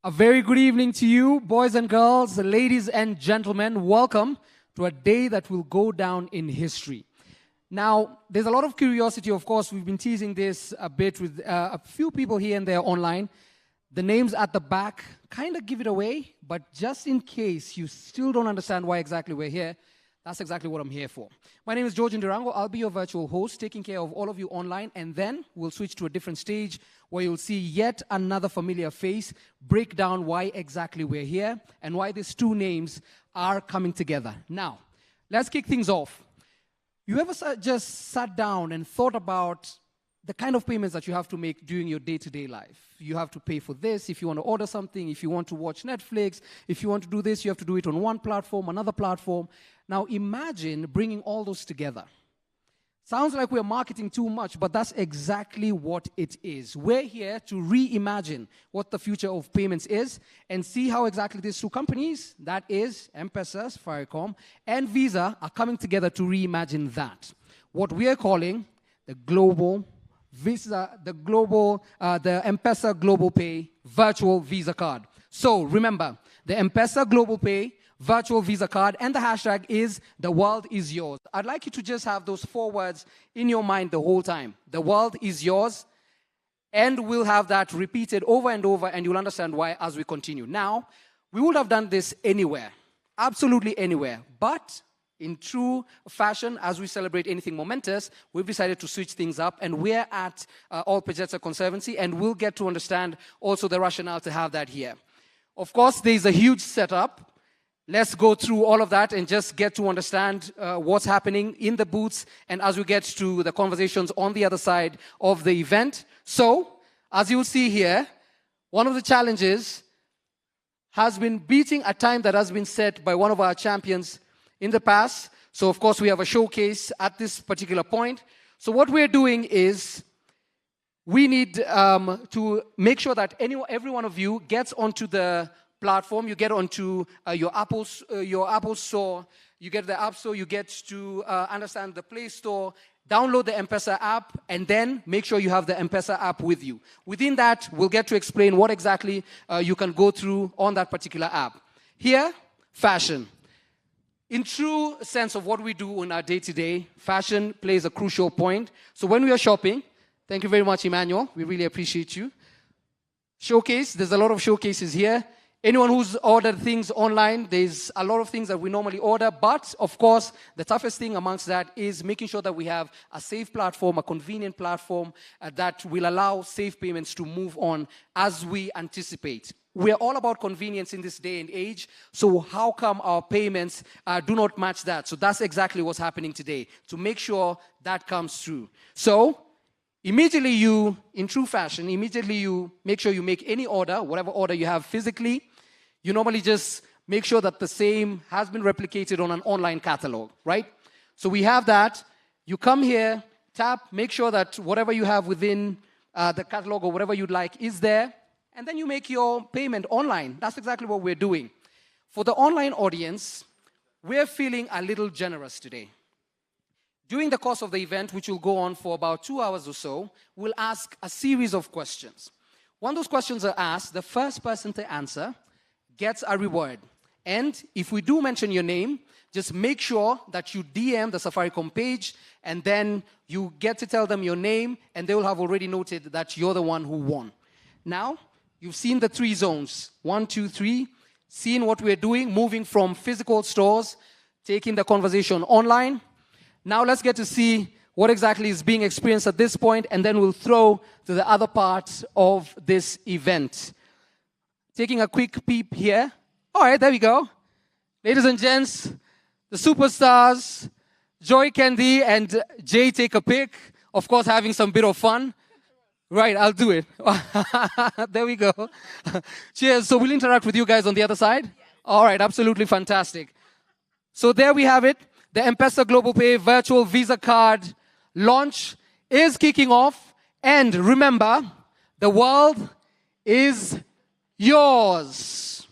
A very good evening to you, boys and girls, ladies and gentlemen. Welcome to a day that will go down in history. Now, there's a lot of curiosity, of course. We've been teasing this a bit with a few people here and there online. The names at the back kind of give it away, but just in case you still don't understand why exactly we're here, that's exactly what I'm here for. My name is George Ndirango. I'll be your virtual host, taking care of all of you online, and then we'll switch to a different stage where you'll see yet another familiar face, break down why exactly we're here, and why these two names are coming together. Now, let's kick things off. You ever just sat down and thought about the kind of payments that you have to make during your day-to-day life? You have to pay for this if you want to order something, if you want to watch Netflix, if you want to do this, you have to do it on one platform, another platform. Now imagine bringing all those together. Sounds like we're marketing too much, but that's exactly what it is. We're here to reimagine what the future of payments is and see how exactly these two companies, that is M-PESA, Safaricom, and Visa, are coming together to reimagine that. What we are calling the global Visa, the M-PESA Global Pay Virtual Visa Card. So remember, the M-PESA Global Pay Virtual Visa Card, and the hashtag is "The world is yours." I'd like you to just have those 4 words in your mind the whole time. The world is yours, and we'll have that repeated over and over, and you'll understand why as we continue. Now, we would have done this anywhere, absolutely anywhere, but in true fashion, as we celebrate anything momentous, we've decided to switch things up, and we're at All Pejeta Conservancy, and we'll get to understand also the rationale to have that here. Of course, there's a huge setup. Let's go through all of that and just get to understand what's happening in the booths and as we get to the conversations on the other side of the event. So, as you'll see here, one of the challenges has been beating a time that has been set by one of our champions in the past. So, of course, we have a showcase at this particular point. So what we're doing is we need to make sure that every one of you gets onto the platform. You get onto your Apple Store, you get the App Store, you get to understand the Play Store, download the M-PESA app, and then make sure you have the M-PESA app with you. Within that, we'll get to explain what exactly you can go through on that particular app. Here, fashion. In true sense of what we do in our day-to-day, fashion plays a crucial point. So when we are shopping, thank you very much, Emmanuel. We really appreciate you. Showcase, there's a lot of showcases here. Anyone who's ordered things online, there's a lot of things that we normally order, but of course, the toughest thing amongst that is making sure that we have a safe platform, a convenient platform that will allow safe payments to move on as we anticipate. We're all about convenience in this day and age, so how come our payments do not match that? So that's exactly what's happening today, to make sure that comes through. So, immediately in true fashion, you make sure you make any order, whatever order you have physically. You normally just make sure that the same has been replicated on an online catalog, right? So we have that. You come here, tap, make sure that whatever you have within the catalog or whatever you'd like is there, and then you make your payment online. That's exactly what we're doing. For the online audience, we're feeling a little generous today. During the course of the event, which will go on for about 2 hours or so, we'll ask a series of questions. When those questions are asked, the first person to answer gets a reward. And if we do mention your name, just make sure that you DM the Safaricom page, and then you get to tell them your name, and they will have already noted that you're the one who won. Now, you've seen the 3 zones, 1, 2, 3, seen what we're doing, moving from physical stores, taking the conversation online. Now let's get to see what exactly is being experienced at this point, and then we'll throw to the other parts of this event. Taking a quick peep here. All right, there we go. Ladies and gents, the superstars, Joy Candy and Jay take a pic. Of course, having some bit of fun. Right, I'll do it. There we go. Cheers. So we'll interact with you guys on the other side? All right, absolutely fantastic. So there we have it. The M-PESA Global Pay Virtual Visa Card launch is kicking off. And remember, the world is yours.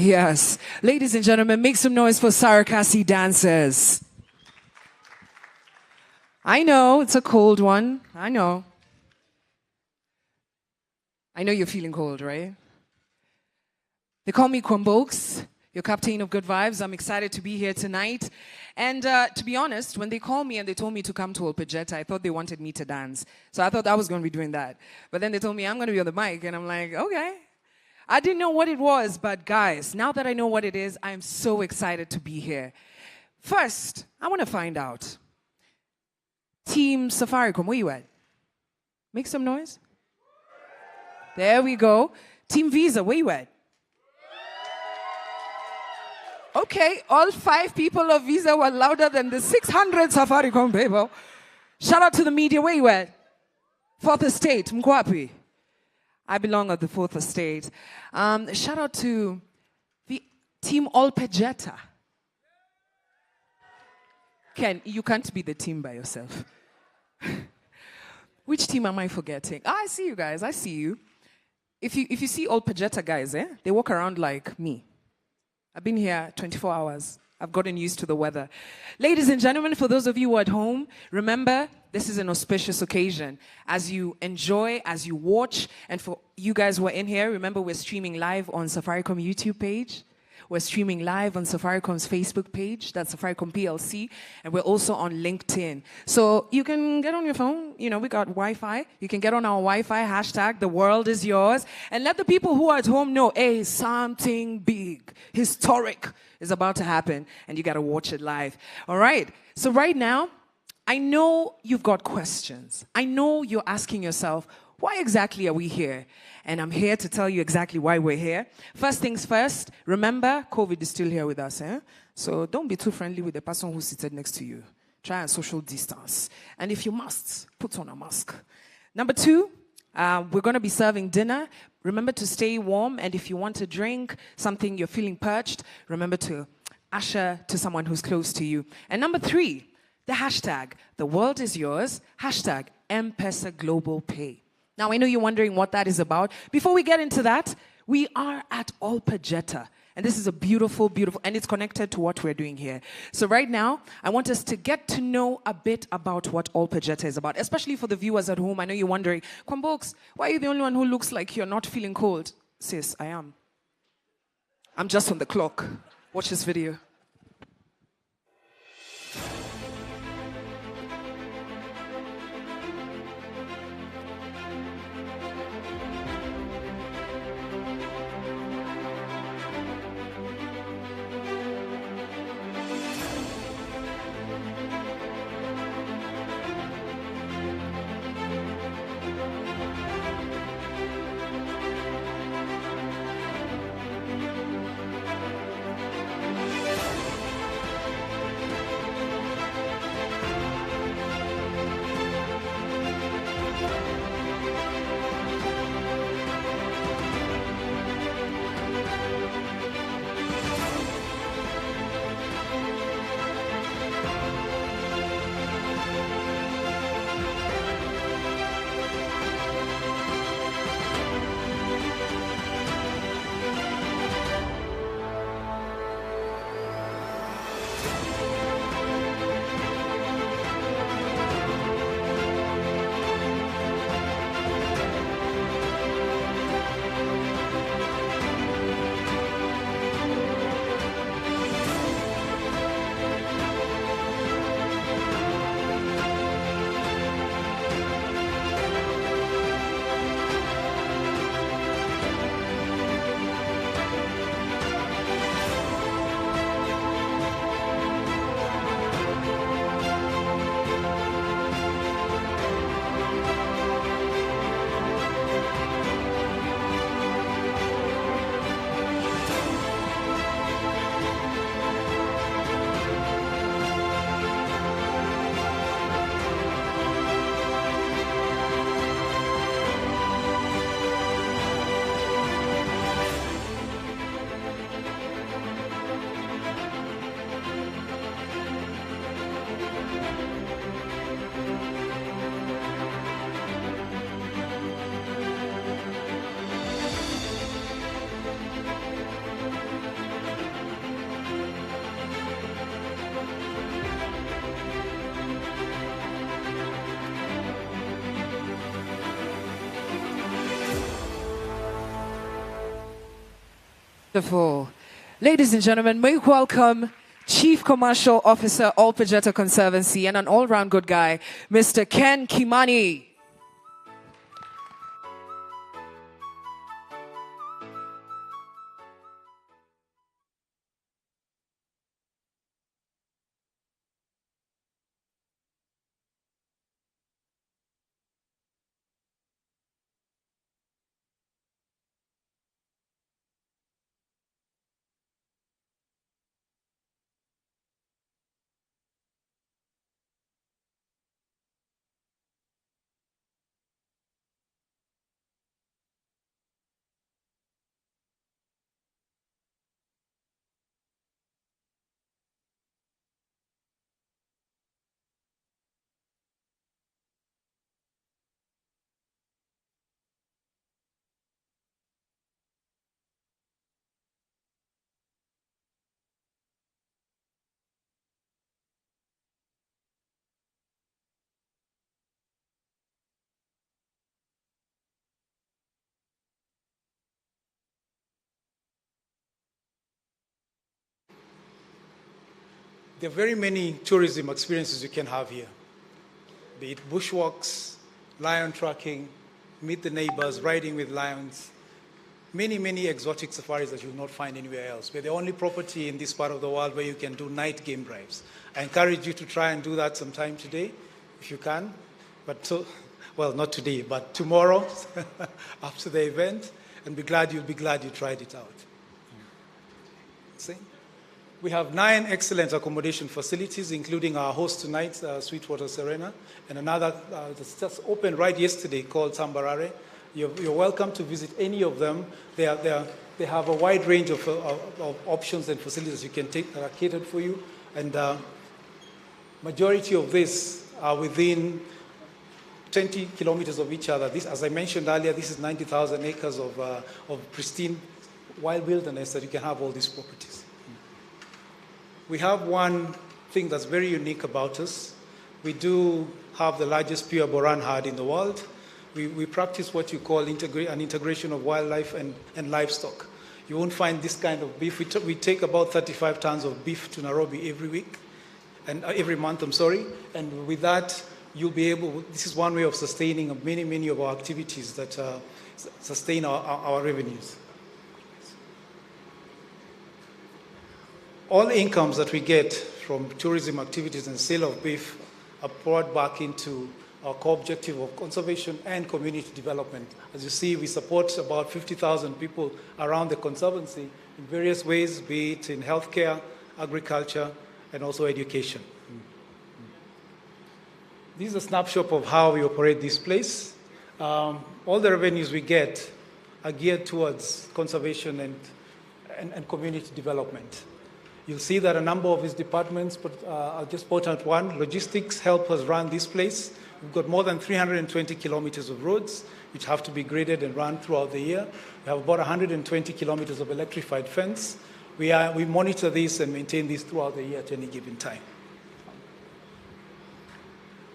Yes. Ladies and gentlemen, make some noise for Sarakasi dancers. I know, it's a cold one. I know. I know you're feeling cold, right? They call me Kwambokes, your captain of good vibes. I'm excited to be here tonight. And to be honest, when they called me and they told me to come to Olpejeta, I thought they wanted me to dance. So I thought I was going to be doing that. But then they told me I'm going to be on the mic, and I'm like, okay. I didn't know what it was, but guys, now that I know what it is, I'm so excited to be here. First, I want to find out. Team Safaricom, where you at? Make some noise. There we go. Team Visa, where you at? Okay, all 5 people of Visa were louder than the 600 Safaricom people. Shout out to the media, where you at? 4th Estate, Mkwapi. I belong at the 4th Estate. Shout out to the Team Olpejeta. Ken, you can't be the team by yourself. Which team am I forgetting? Oh, I see you guys, I see you. If you see Olpejeta guys, they walk around like me. I've been here 24 hours. I've gotten used to the weather. Ladies and gentlemen, for those of you who are at home, remember, this is an auspicious occasion. As you enjoy, as you watch, and for you guys who are in here, remember we're streaming live on Safaricom YouTube page. We're streaming live on Safaricom's Facebook page, that's Safaricom PLC, and we're also on LinkedIn. So you can get on your phone, we got Wi-Fi. You can get on our Wi-Fi, hashtag the world is yours, and let the people who are at home know, hey, something big, historic is about to happen, and you got to watch it live. All right, so right now, I know you've got questions. I know you're asking yourself, why exactly are we here? And I'm here to tell you exactly why we're here. First things first, remember, COVID is still here with us. So don't be too friendly with the person who's seated next to you. Try and social distance. And if you must, put on a mask. Number 2, we're going to be serving dinner. Remember to stay warm. And if you want to drink something, you're feeling parched, remember to usher to someone who's close to you. And number 3, the hashtag, the world is yours, hashtag M-PESA Global Pay. Now, I know you're wondering what that is about. Before we get into that, we are at Olpejeta. And this is a beautiful, beautiful, and it's connected to what we're doing here. So right now, I want us to get to know a bit about what Olpejeta is about, especially for the viewers at home. I know you're wondering, Kwambokes, why are you the only one who looks like you're not feeling cold? Sis, I am. I'm just on the clock. Watch this video. Wonderful. Ladies and gentlemen, may we welcome Chief Commercial Officer, All Pajeta Conservancy, and an all-round good guy, Mr. Ken Kimani. There are very many tourism experiences you can have here, be it bushwalks, lion tracking, meet the neighbors, riding with lions, many, many exotic safaris that you will not find anywhere else. We're the only property in this part of the world where you can do night game drives. I encourage you to try and do that sometime today, if you can. Well, not today, but tomorrow, after the event, and you'll be glad you tried it out. See? We have 9 excellent accommodation facilities, including our host tonight, Sweetwater Serena, and another that's just opened right yesterday called Sub-Saharan. You're welcome to visit any of them. They have a wide range of options and facilities you can take that are catered for you, and majority of this are within 20 kilometers of each other. This, as I mentioned earlier, this is 90,000 acres of pristine wild wilderness that you can have all these properties. We have one thing that's very unique about us. We do have the largest pure Boran herd in the world. We practice what you call an integration of wildlife and livestock. You won't find this kind of beef. We take about 35 tons of beef to Nairobi every month, and with that, you'll be able, this is one way of sustaining many, many of our activities that sustain our revenues. All incomes that we get from tourism activities and sale of beef are poured back into our core objective of conservation and community development. As you see, we support about 50,000 people around the Conservancy in various ways, be it in healthcare, agriculture, and also education. This is a snapshot of how we operate this place. All the revenues we get are geared towards conservation and community development. You'll see that a number of these departments, but I'll just point out one. Logistics help us run this place. We've got more than 320 kilometers of roads, which have to be graded and run throughout the year. We have about 120 kilometers of electrified fence. We monitor this and maintain this throughout the year at any given time.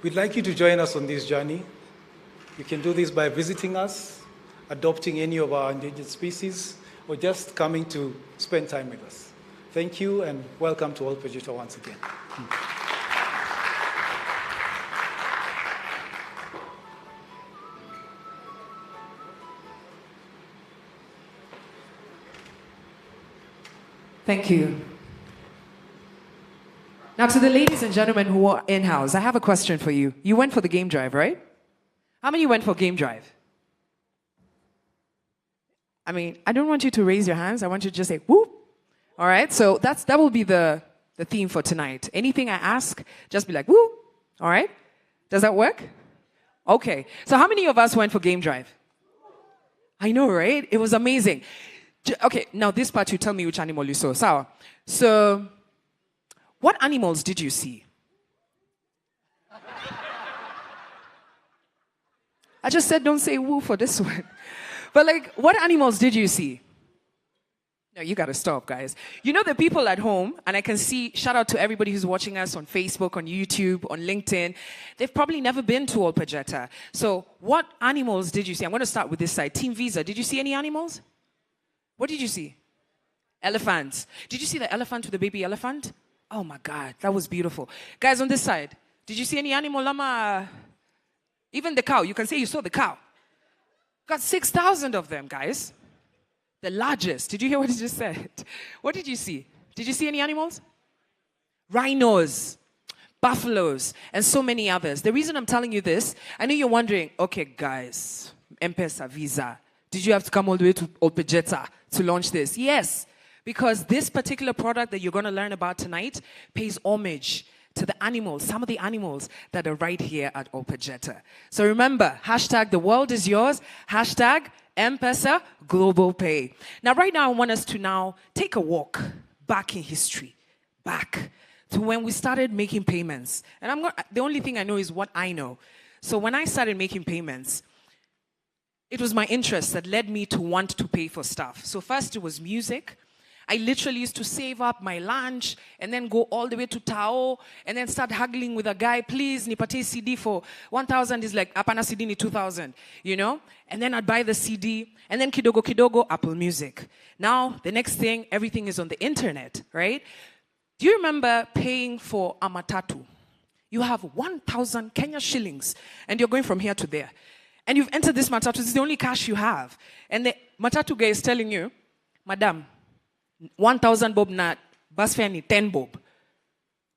We'd like you to join us on this journey. You can do this by visiting us, adopting any of our endangered species, or just coming to spend time with us. Thank you, and welcome to All Pajeta once again. Thank you. Now, to the ladies and gentlemen who are in-house, I have a question for you. You went for the game drive, right? How many went for game drive? I mean, I don't want you to raise your hands. I want you to just say, whoop. All right, so that will be the theme for tonight. Anything I ask, just be like, woo. All right? Does that work? Okay. So how many of us went for game drive? I know, right? It was amazing. Okay, now this part, you tell me which animal you saw. So what animals did you see? I just said don't say woo for this one. But like, what animals did you see? No, you gotta stop, guys. You know the people at home, and I can see, shout out to everybody who's watching us on Facebook, on YouTube, on LinkedIn. They've probably never been to All Pajeta. So what animals did you see? I'm gonna start with this side. Team Visa, did you see any animals? What did you see? Elephants. Did you see the elephant with the baby elephant? Oh my God, that was beautiful. Guys, on this side, did you see any animal, Lama? Even the cow. You can say you saw the cow. Got 6,000 of them, guys. The largest. Did you hear what he just said? What did you see? Did you see any animals? Rhinos, buffaloes, and so many others. The reason I'm telling you this, I know you're wondering, okay, guys, M-PESA, Visa, did you have to come all the way to Opejeta to launch this? Yes, because this particular product that you're going to learn about tonight pays homage to the animals, some of the animals that are right here at Opejeta. So remember, hashtag the world is yours, hashtag M-PESA Global Pay. Now, right now, I want us to now take a walk back in history, back to when we started making payments. And the only thing I know is what I know. So when I started making payments, it was my interest that led me to want to pay for stuff. So first it was music. I literally used to save up my lunch and then go all the way to Tao and then start haggling with a guy, please, nipate CD for 1,000 is like, apana CD ni 2,000, you know? And then I'd buy the CD and then kidogo kidogo, Apple Music. Now, the next thing, everything is on the internet, right? Do you remember paying for a matatu? You have 1,000 Kenya shillings and you're going from here to there. And you've entered this matatu, this is the only cash you have. And the matatu guy is telling you, Madam, 1,000 bob na bus fare ni 10 bob.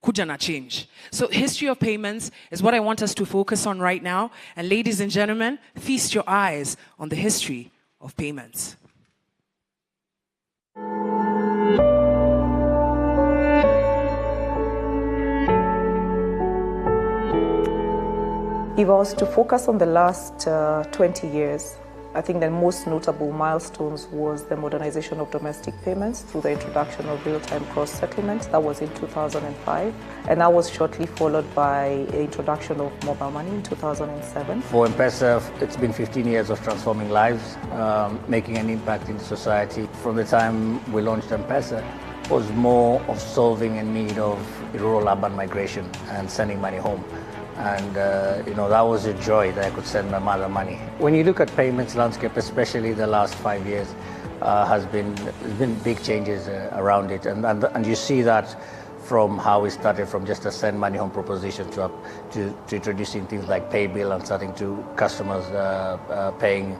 Kuja na change. So history of payments is what I want us to focus on right now. And ladies and gentlemen, feast your eyes on the history of payments. If I was to focus on the last 20 years, I think the most notable milestones was the modernization of domestic payments through the introduction of real-time cross-settlement. That was in 2005. And that was shortly followed by the introduction of mobile money in 2007. For M-PESA, it's been 15 years of transforming lives, making an impact in society. From the time we launched M-PESA, it was more of solving a need of rural-urban migration and sending money home. And that was a joy that I could send my mother money. When you look at payments landscape, especially the last 5 years, there's been big changes around it, and you see that from how we started from just a send money home proposition to introducing things like pay bill and starting to customers paying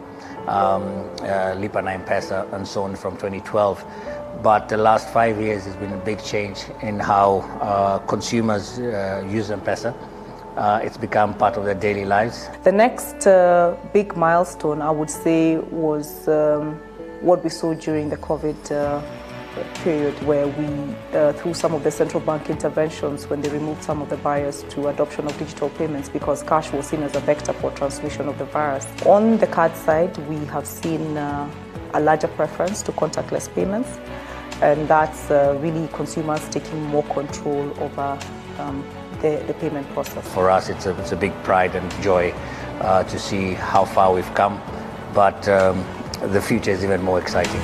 Lipa na M-PESA and so on from 2012. But the last 5 years has been a big change in how consumers use M-PESA. It's become part of their daily lives. The next big milestone, I would say, was what we saw during the COVID period, where we, through some of the central bank interventions, when they removed some of the barriers to adoption of digital payments, because cash was seen as a vector for transmission of the virus. On the card side, we have seen a larger preference to contactless payments, and that's really consumers taking more control over the payment process. For us, it's a big pride and joy to see how far we've come, but the future is even more exciting.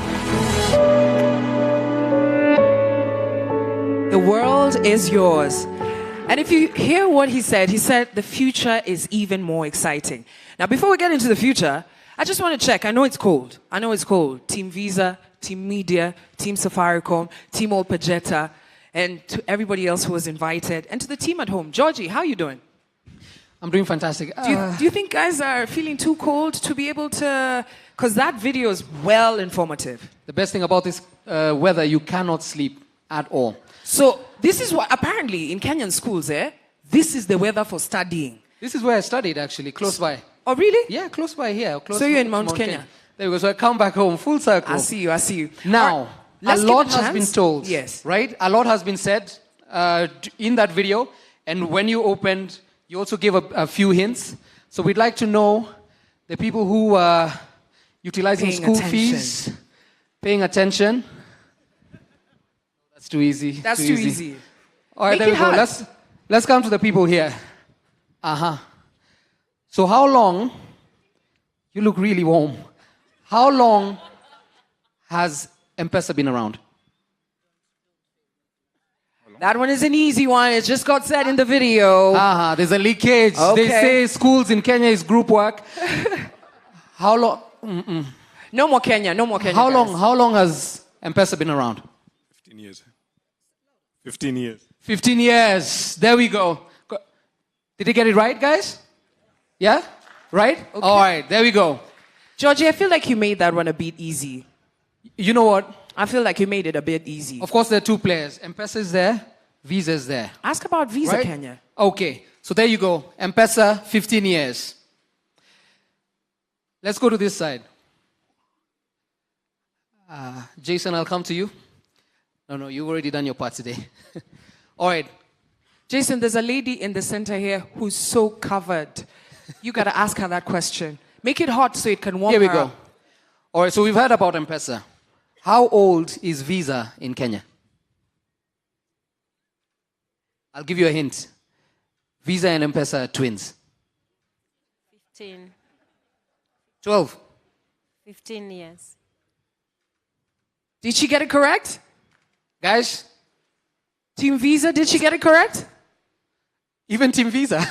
The world is yours. And if you hear what he said the future is even more exciting. Now, before we get into the future, I just want to check. I know it's cold. Team Visa, Team Media, Team Safaricom, Team Opejeta, and to everybody else who was invited, and to the team at home. Georgie, how are you doing? I'm doing fantastic. Do you think guys are feeling too cold to be able to... Because that video is well informative. The best thing about this weather, you cannot sleep at all. So this is what, apparently, in Kenyan schools, this is the weather for studying. This is where I studied, actually, close by. Oh, really? Yeah, close by here. So you're in Mount Kenya? There we go. So I come back home, full circle. I see you. Now... Let's a lot has been told, yes, right? A lot has been said in that video, and when you opened, you also gave a few hints. So we'd like to know the people who are utilizing school fees, paying attention. That's too easy. That's too easy. All right, there we go. Let's come to the people here. So how long? You look really warm. How long has M-PESA been around? That one is an easy one. It just got said in the video. There's a leakage. Okay. They say schools in Kenya is group work. How long? No more Kenya. How long has M-PESA been around? years. 15 years. 15 years. There we go. Did you get it right, guys? Yeah? Right? Okay. All right, there we go. Georgie, I feel like you made that one a bit easy. You know what? I feel like you made it a bit easy. Of course, there are two players. M-PESA is there, Visa is there. Ask about Visa, right? Kenya. Okay, so there you go. M-PESA, 15 years. Let's go to this side. Jason, I'll come to you. No, you've already done your part today. All right. Jason, there's a lady in the center here who's so covered. You got to ask her that question. Make it hot so it can warm her. Here we go. All right, so we've heard about M-PESA. How old is Visa in Kenya? I'll give you a hint. Visa and M-PESA are twins. 15. 12. 15 years. Did she get it correct? Guys? Team Visa, did she get it correct? Even Team Visa.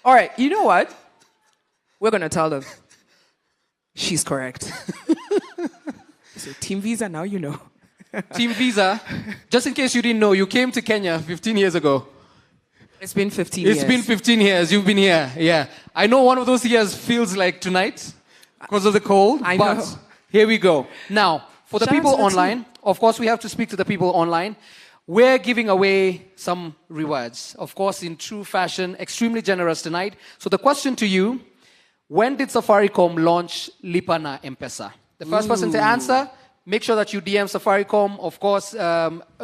All right, you know what? We're going to tell them. She's correct. So Team Visa, now you know. Team Visa, just in case you didn't know, you came to Kenya 15 years ago. It's been 15 years. It's been 15 years. You've been here. Yeah. I know one of those years feels like tonight because of the cold. I but know. Here we go. Now, for the Shout out people to the online, team. of course, we have to speak to the people online. We're giving away some rewards. Of course, in true fashion, extremely generous tonight. So the question to you, when did Safaricom launch Lipa na M-PESA? The first person to answer, make sure that you DM Safaricom. Of course,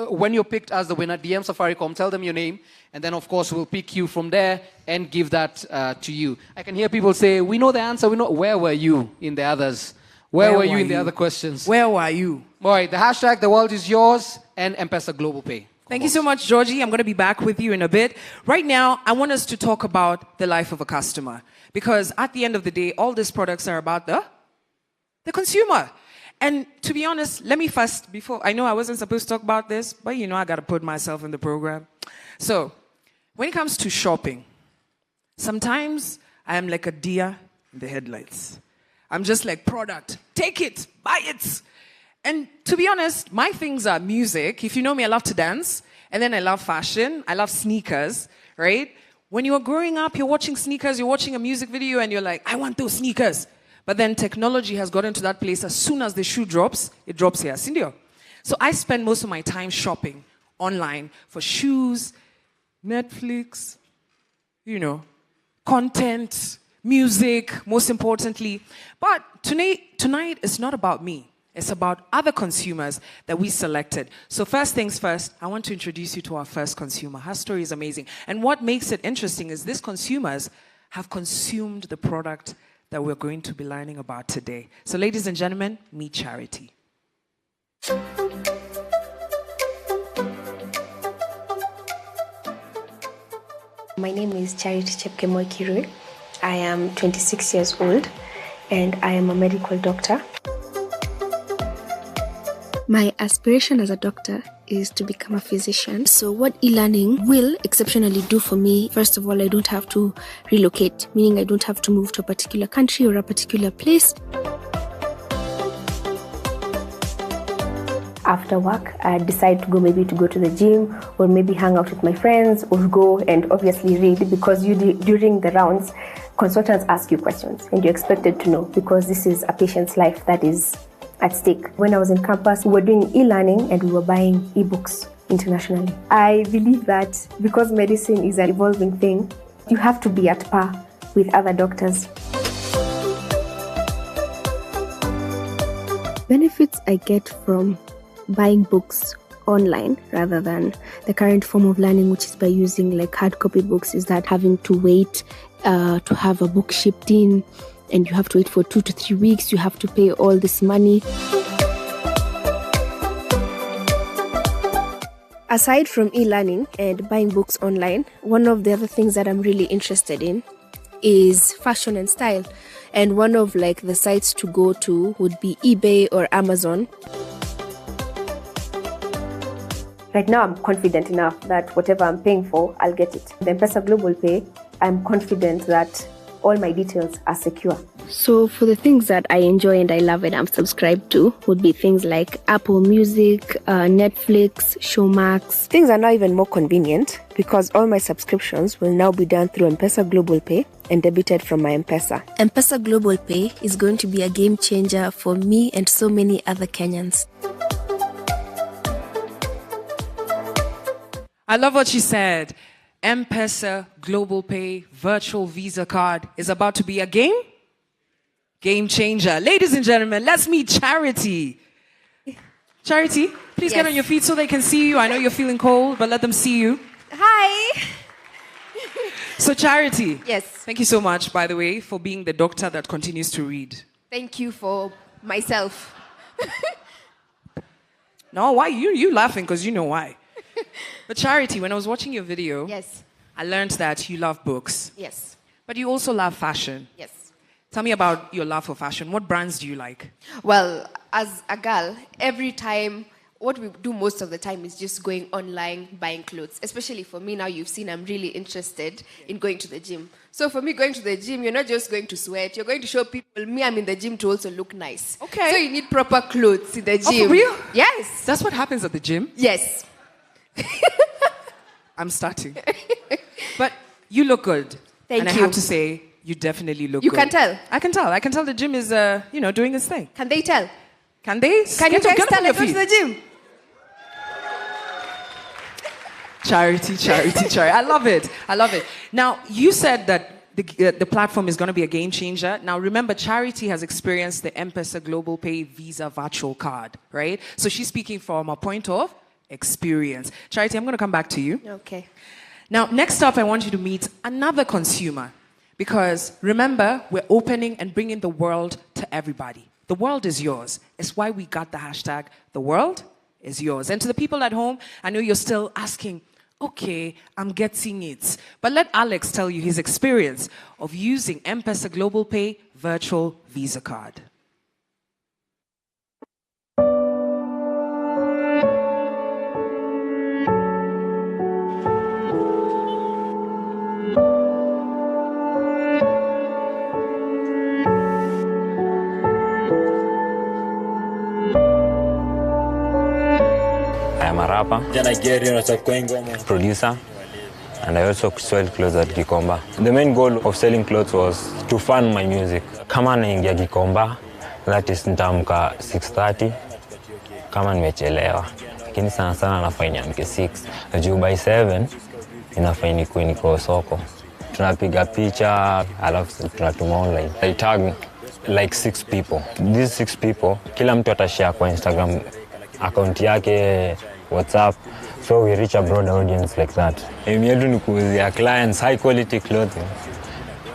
when you're picked as the winner, DM Safaricom, tell them your name, and then, of course, we'll pick you from there and give that to you. I can hear people say, we know the answer. We know. Where were you in the others? Where were you in the other questions? Where were you? All right, the hashtag, the world is yours, and M-PESA Global Pay. Thank you so much, Georgie. I'm going to be back with you in a bit. Right now, I want us to talk about the life of a customer. Because at the end of the day, all these products are about the consumer. And to be honest, let me first, before, I know I wasn't supposed to talk about this, but you know I got to put myself in the program. So, when it comes to shopping, sometimes I am like a deer in the headlights. I'm just like, product, take it, buy it. And to be honest, my things are music. If you know me, I love to dance. And then I love fashion. I love sneakers, right? When you were growing up, you're watching sneakers, you're watching a music video, and you're like, I want those sneakers. But then technology has gotten to that place. As soon as the shoe drops, it drops here. Sindio. So I spend most of my time shopping online for shoes, Netflix, you know, content, music, most importantly. But tonight is not about me. It's about other consumers that we selected. So first things first, I want to introduce you to our first consumer. Her story is amazing. And what makes it interesting is these consumers have consumed the product that we're going to be learning about today. So ladies and gentlemen, meet Charity. My name is Charity Chepkemoi Kirui. I am 26 years old and I am a medical doctor. My aspiration as a doctor is to become a physician. So what e-learning will exceptionally do for me, first of all, I don't have to relocate, meaning I don't have to move to a particular country or a particular place. After work, I decide to go to the gym or maybe hang out with my friends or go and obviously read, because during the rounds, consultants ask you questions and you're expected to know, because this is a patient's life that is at stake. When I was in campus, we were doing e-learning and we were buying ebooks internationally. I believe that because medicine is an evolving thing, you have to be at par with other doctors. Benefits I get from buying books online rather than the current form of learning, which is by using like hard copy books, is that having to wait to have a book shipped in, and you have to wait for 2 to 3 weeks, you have to pay all this money. Aside from e-learning and buying books online, one of the other things that I'm really interested in is fashion and style. And one of like the sites to go to would be eBay or Amazon. Right now, I'm confident enough that whatever I'm paying for, I'll get it. The M-PESA Global Pay, I'm confident that all my details are secure. So for the things that I enjoy and I love and I'm subscribed to would be things like Apple Music, Netflix, Showmax. Things are now even more convenient because all my subscriptions will now be done through M-PESA Global Pay and debited from my M-PESA. M-PESA Global Pay is going to be a game changer for me and so many other Kenyans. I love what she said. M-PESA Global Pay virtual Visa card is about to be a game changer. Ladies and gentlemen, let's meet Charity. Charity, please get on your feet so they can see you. I know you're feeling cold, but let them see you. Hi. So Charity. Yes. Thank you so much, by the way, for being the doctor that continues to read. Thank you for myself. No, why? You laughing because you know why. But Charity, when I was watching your video, Yes. I learned that you love books. Yes. But you also love fashion. Yes. Tell me about your love for fashion. What brands do you like? Well, as a girl, every time, what we do most of the time is just going online, buying clothes. Especially for me now, you've seen I'm really interested in going to the gym. So for me, going to the gym, you're not just going to sweat. You're going to show people, me, I'm in the gym to also look nice. Okay. So you need proper clothes in the gym. Oh, for real? Yes. That's what happens at the gym? Yes. I'm starting. But you look good. Thank and you. I have to say, you definitely look You good. can tell? I can tell. I can tell the gym is, doing its thing. Can they tell? Can they? Can you guys tell I go to the gym? Charity. I love it. Now, you said that the platform is going to be a game changer. Now, remember, Charity has experienced the M-PESA Global Pay Visa virtual card, right? So she's speaking from a point of experience. Charity, I'm going to come back to you. Okay. Now, next up, I want you to meet another consumer. Because remember, we're opening and bringing the world to everybody. The world is yours. It's why we got the hashtag, the world is yours. And to the people at home, I know you're still asking, okay, I'm getting it. But let Alex tell you his experience of using M-PESA Global Pay virtual Visa card. I'm a rapper, producer, and I also sell clothes at Gikomba. The main goal of selling clothes was to fund my music. Kama naingia Gikomba, that is nitaamka 6:30, kama nimechelewa. Lakini sana sana nafaa niamke 6. Juu by 7 inafaa nikuwe niko soko. Tunapiga picha, alafu tunatuma online. I tag like 6 people. These 6 people, kila mtu atashare kwa Instagram account yake, WhatsApp, so we reach a broader audience like that. Aim yetu ni kuuzia clients high quality clothing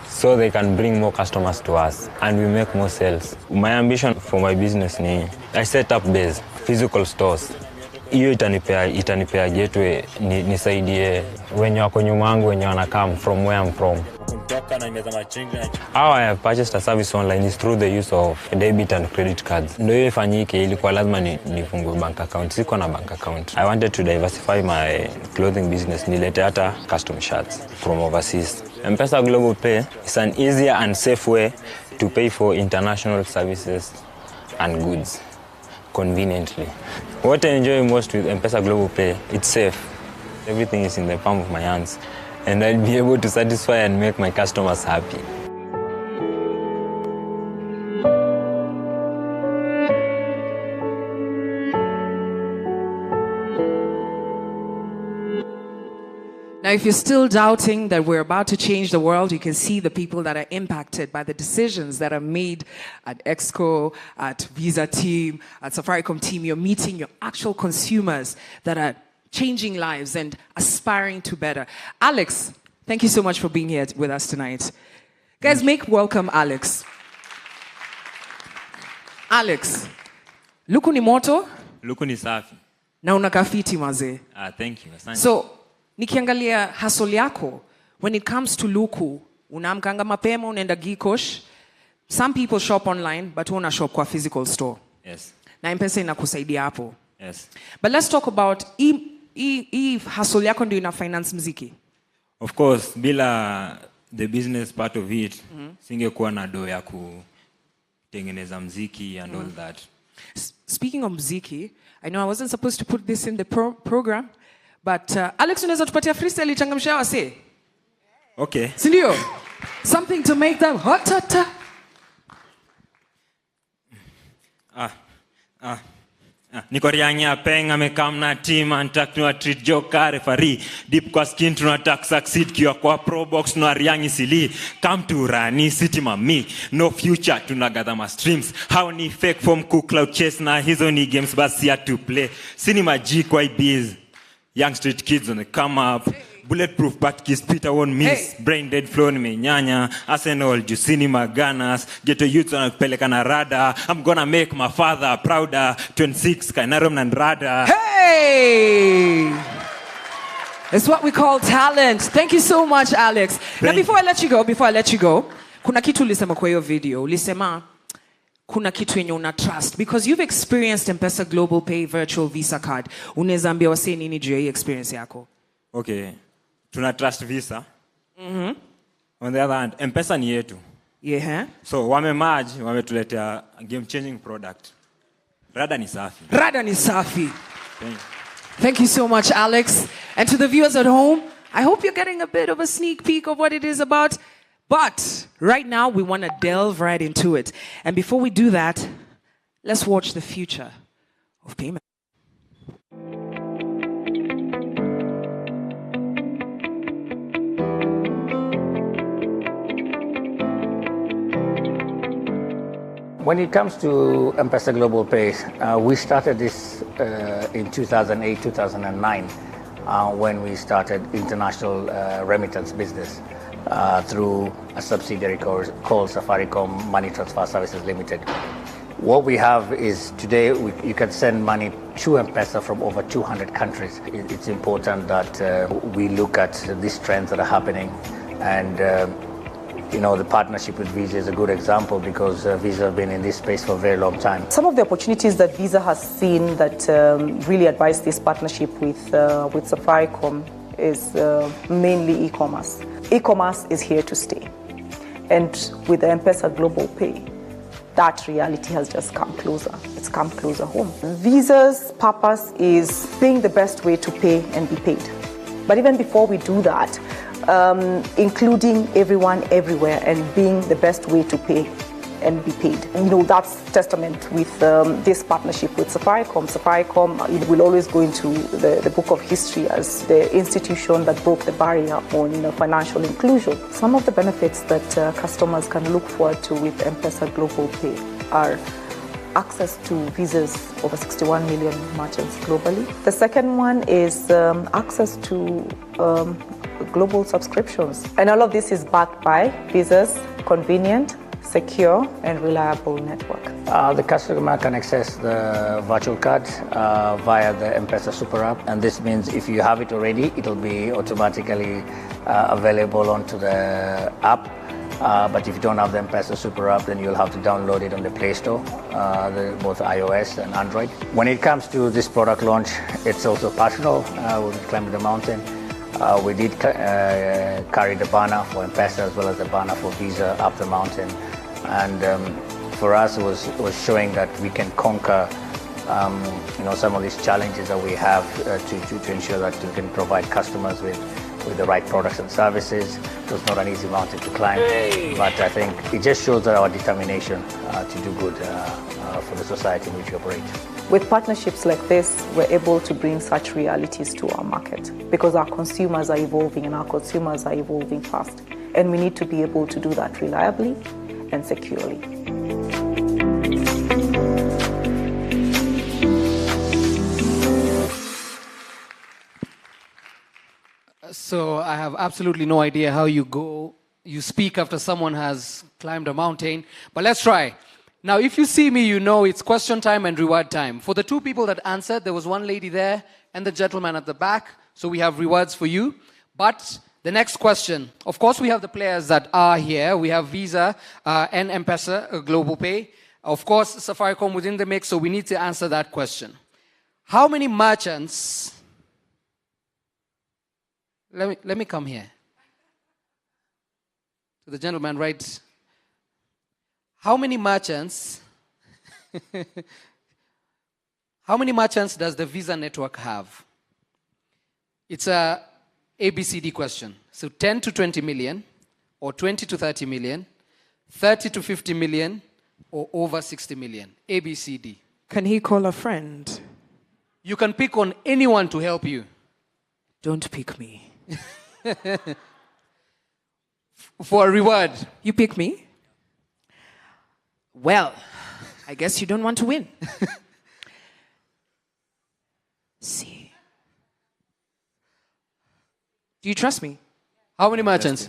so they can bring more customers to us and we make more sales. My ambition for my business ni I set up base physical stores. Hiyo itanipea gateway nisaidie wenye wako nyuma yangu wenye wana come from where I'm from. How I have purchased a service online is through the use of debit and credit cards. Ndio hiyo ifanyike ilikuwa lazima nifungue bank account. Siko na bank account. I wanted to diversify my clothing business. Nilete hata custom shirts from overseas. M-PESA Global Pay is an easier and safe way to pay for international services and goods conveniently. What I enjoy most with M-PESA Global Pay, it's safe. Everything is in the palm of my hands. And I'll be able to satisfy and make my customers happy. Now, if you're still doubting that we're about to change the world, you can see the people that are impacted by the decisions that are made at Exco, at Visa team, at Safaricom team. You're meeting your actual consumers that are changing lives and aspiring to better. Alex, thank you so much for being here with us tonight. Guys, make welcome Alex. Alex, luku ni moto? Luku ni safi. Na unakafiti maze. Thank you. Asante. So, nikiangalia hustle yako, when it comes to luku, unaamkanga mapema, unaenda Gikosh. Some people shop online, but una shop kwa physical store. Yes. Na M-PESA inakusaidia hapo. Yes. But let's talk about hustle yako ndio ina finance mziki. Of course, bila the business part of it, singekuwa na do ya kutengeneza mziki and all that. Speaking of mziki, I know I wasn't supposed to put this in the program, but Alex, unaweza tupatia freestyle ichangamsha wase? Okay. Sindio? Something to make them hot. Niko rianya penga mekamna team antak tuna treat joka referee deep kwa skin tunataka succeed kiwa kwa pro box no riangi sili come to rani city mami no future tunagather ma streams how ni fake form cool cloud chase na hizo ni games basi ya to play cinema G kwa biz young street kids on the come up bulletproof but kiss Peter won't miss brain dead flow ni menyanya Arsenal Jusini Maganas ghetto youths wanapeleka na rada I'm gonna make my father prouder 26 Kainarom and rada. Hey, it's what we call talent. Thank you so much, Alex. Now before I let you go, kuna kitu ulisema kwa hiyo video. Ulisema kuna kitu yenye una trust because you've experienced M-PESA Global Pay Virtual Visa Card. Unaweza ambia wasee nini juu ya hii experience yako? Okay. Tuna trust Visa. On the other hand, M-PESA ni yetu. Yeah. So wametuletea game changing product. Rada ni safi. Thank you so much, Alex. And to the viewers at home, I hope you're getting a bit of a sneak peek of what it is about. But right now, we want to delve right into it. And before we do that, let's watch the future of payment. When it comes to M-PESA Global Pay, we started this in 2008, 2009, when we started international remittance business through a subsidiary called Safaricom Money Transfer Services Limited. What we have is today you can send money through M-PESA from over 200 countries. It's important that we look at these trends that are happening, and the partnership with Visa is a good example because Visa have been in this space for a very long time. Some of the opportunities that Visa has seen that really advise this partnership with Safaricom is mainly e-commerce. E-commerce is here to stay. And with the M-PESA Global Pay, that reality has just come closer. It's come closer home. Visa's purpose is being the best way to pay and be paid. But even before we do that, including everyone everywhere and being the best way to pay and be paid. That's testament with this partnership with Safaricom. Safaricom will always go into the book of history as the institution that broke the barrier on financial inclusion. Some of the benefits that customers can look forward to with M-PESA Global Pay are access to Visa's over 61 million merchants globally. The second one is access to global subscriptions. And all of this is backed by Visa's convenient, secure, and reliable network. The customer can access the virtual card via the M-PESA Super App. And this means if you have it already, it'll be automatically available onto the app. But if you don't have the M-PESA Super App, then you'll have to download it on the Play Store, both iOS and Android. When it comes to this product launch, it's also personal. We climbed the mountain. We did carry the banner for M-PESA as well as the banner for Visa up the mountain. And for us, it was showing that we can conquer some of these challenges that we have to ensure that we can provide customers with the right products and services. It was not an easy mountain to climb, but I think it just shows our determination to do good for the society in which we operate. With partnerships like this, we're able to bring such realities to our market because our consumers are evolving and our consumers are evolving fast. And we need to be able to do that reliably and securely. So I have absolutely no idea how you speak after someone has climbed a mountain, but let's try. Now, if you see me, you know it's question time and reward time. For the two people that answered, there was one lady there and the gentleman at the back, so we have rewards for you. But the next question, of course, we have the players that are here. We have Visa and M-PESA Global Pay. Of course, Safaricom within the mix, so we need to answer that question. How many merchants... Let me come here. to the gentleman right. How many merchants does the Visa network have? It's a ABCD question. So 10 to 20 million, or 20 to 30 million, 30 to 50 million, or over 60 million. ABCD. Can he call a friend? You can pick on anyone to help you. Don't pick me. For a reward. You pick me? Well, I guess you don't want to win. See. Do you trust me? How many merchants?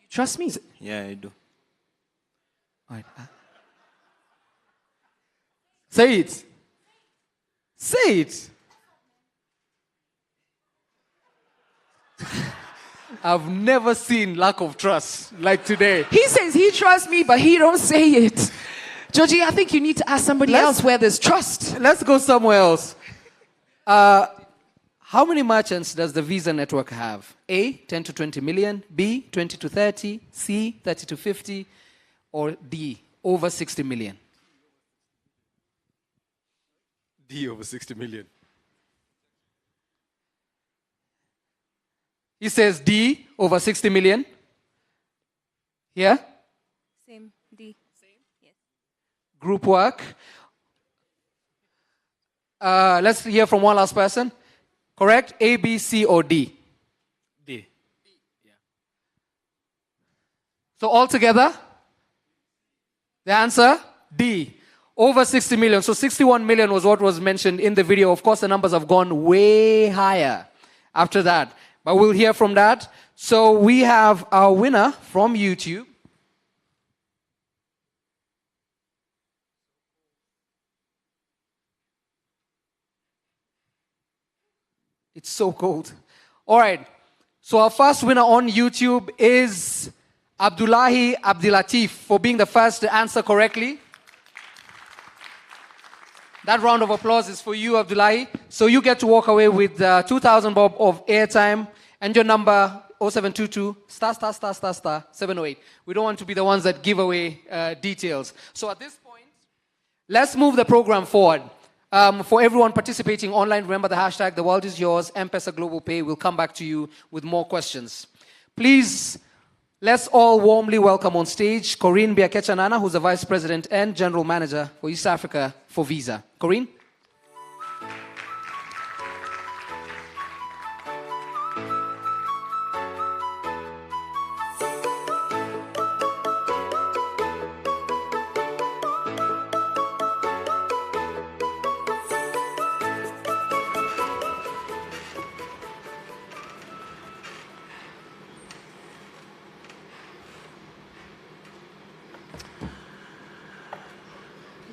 You trust me? Yeah, I do. All right. Say it. Say it. I've never seen lack of trust like today. He says he trusts me, but he don't say it. Georgie, I think you need to ask somebody else where there's trust. Let's go somewhere else. How many merchants does the Visa network have? A, 10 to 20 million. B, 20 to 30. C, 30 to 50. Or D, over 60 million. D, over 60 million. He says D, over 60 million. Yeah? Same. D. Same. Yes. Group work. Let's hear from one last person. Correct? A, B, C, or D? D. Yeah. So altogether, the answer, D. Over 60 million. So 61 million was what was mentioned in the video. Of course, the numbers have gone way higher after that. But we'll hear from that. So we have our winner from YouTube. It's so cold. All right. So our first winner on YouTube is Abdullahi Abdilatif for being the first to answer correctly. That round of applause is for you, Abdullahi. So you get to walk away with 2,000 bob of airtime and your number 0722 *** 708. We don't want to be the ones that give away details. So at this point, let's move the program forward. For everyone participating online, remember the hashtag, the world is yours, M-PESA Global Pay. We'll come back to you with more questions. Please, let's all warmly welcome on stage Corinne Biakechanana, who's the Vice President and General Manager for East Africa for Visa. Corinne?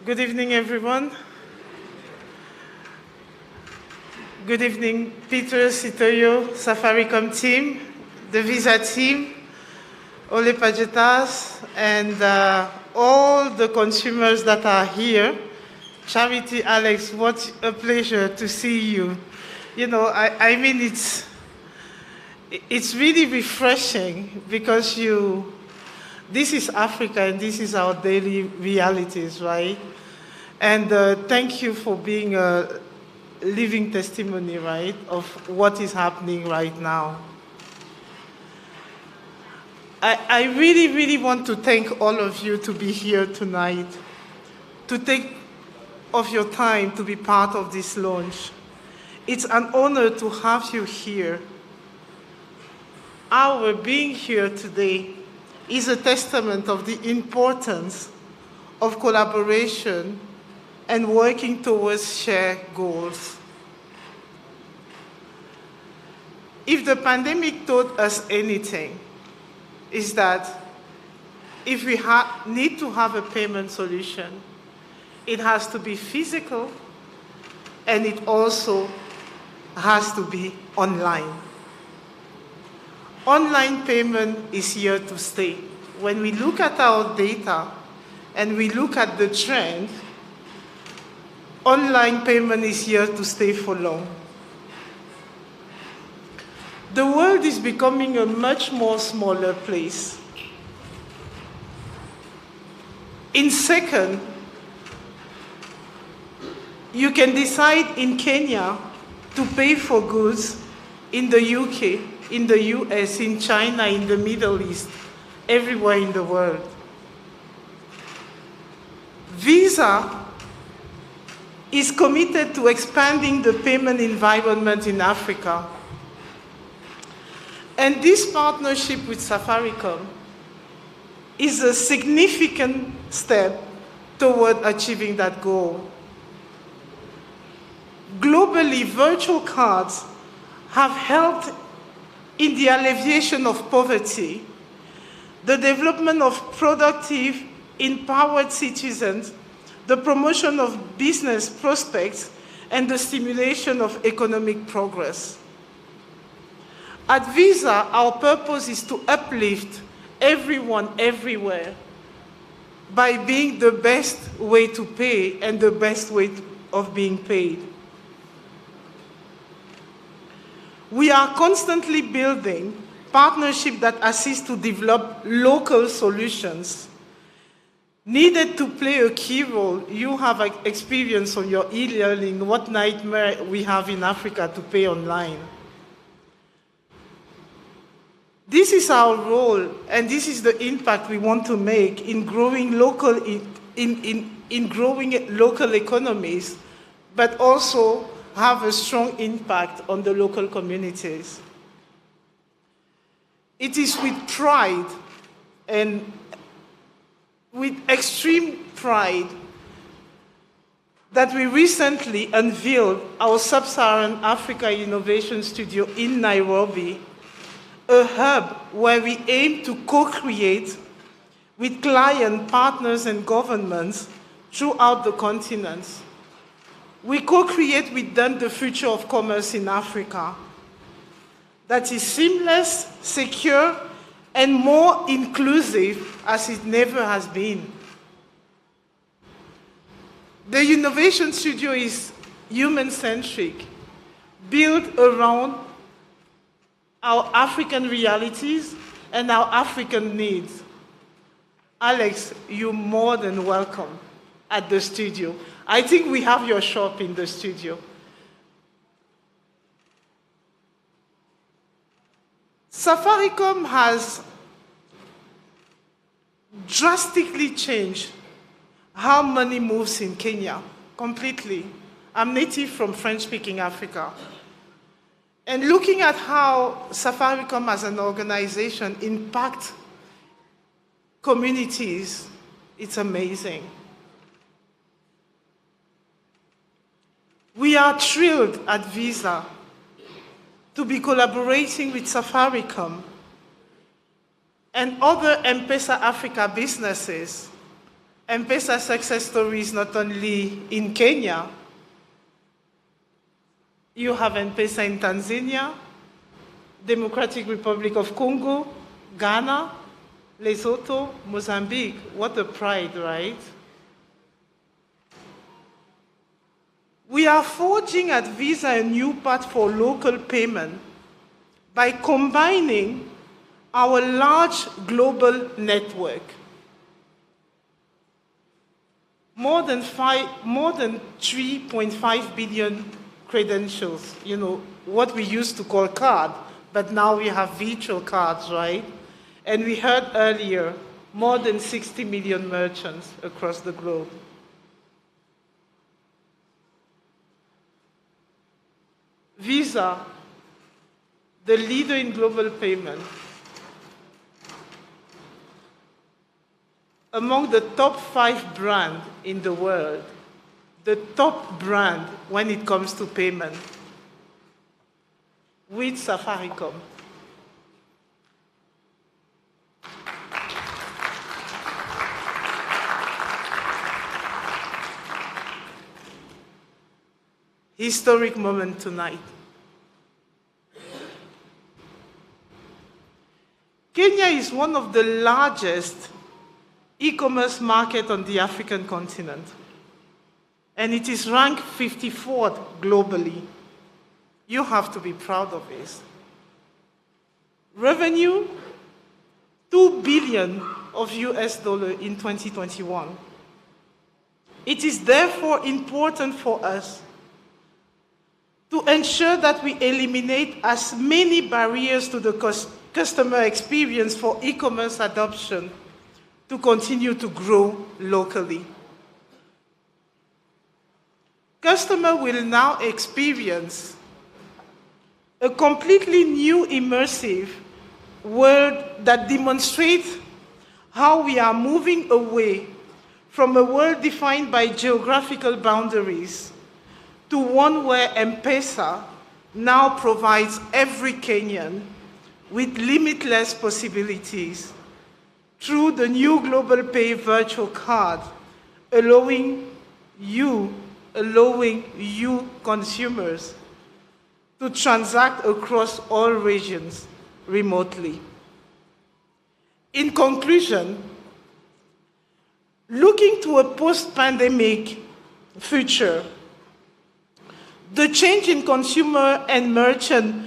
Good evening, everyone. Good evening, Peter, Sitoyo, Safaricom team, the Visa team, all the Pajetas, and all the consumers that are here. Charity, Alex, what a pleasure to see you. You know, I mean, it's really refreshing because this is Africa and this is our daily realities, right? And thank you for being a living testimony, right, of what is happening right now. I really, really want to thank all of you to be here tonight, to take of your time to be part of this launch. It's an honor to have you here. Our being here today is a testament of the importance of collaboration and working towards shared goals. If the pandemic taught us anything, is that if we need to have a payment solution, it has to be physical and it also has to be online. Online payment is here to stay. When we look at our data and we look at the trend, online payment is here to stay for long. The world is becoming a much more smaller place. In second, you can decide in Kenya to pay for goods in the UK, in the US, in China, in the Middle East, everywhere in the world. Visa is committed to expanding the payment environment in Africa. And this partnership with Safaricom is a significant step toward achieving that goal. Globally, virtual cards have helped in the alleviation of poverty, the development of productive, empowered citizens, the promotion of business prospects, and the stimulation of economic progress. At Visa, our purpose is to uplift everyone everywhere by being the best way to pay and the best way of being paid. We are constantly building partnerships that assist to develop local solutions needed to play a key role. You have experience on your e-learning, what nightmare we have in Africa to pay online. This is our role, and this is the impact we want to make in growing local, in growing local economies, but also have a strong impact on the local communities. It is with pride and with extreme pride that we recently unveiled our Sub-Saharan Africa Innovation Studio in Nairobi, a hub where we aim to co-create with client partners and governments throughout the continent. We co-create with them the future of commerce in Africa that is seamless, secure, and more inclusive as it never has been. The Innovation Studio is human-centric, built around our African realities and our African needs. Alex, you're more than welcome at the studio. I think we have your shop in the studio. Safaricom has drastically changed how money moves in Kenya, completely. I'm native from French-speaking Africa. And looking at how Safaricom as an organization impacts communities, it's amazing. We are thrilled at Visa to be collaborating with Safaricom and other M-PESA Africa businesses. M-PESA success stories not only in Kenya. You have M-PESA in Tanzania, Democratic Republic of Congo, Ghana, Lesotho, Mozambique. What a pride, right? We are forging at Visa a new path for local payment by combining our large global network. More than 3.5 billion credentials, you know, what we used to call card, but now we have virtual cards, right? And we heard earlier, more than 60 million merchants across the globe. Visa, the leader in global payment, among the top 5 brands in the world, the top brand when it comes to payment, with Safaricom. Historic moment tonight. Kenya is one of the largest e-commerce markets on the African continent, and it is ranked 54th globally. You have to be proud of this. Revenue, $2 billion of US dollar in 2021. It is therefore important for us to ensure that we eliminate as many barriers to the customer experience for e-commerce adoption to continue to grow locally. Customers will now experience a completely new immersive world that demonstrates how we are moving away from a world defined by geographical boundaries to one where M-PESA now provides every Kenyan with limitless possibilities through the new Global Pay virtual card, allowing you consumers to transact across all regions remotely. In conclusion, looking to a post-pandemic future, the change in consumer and merchant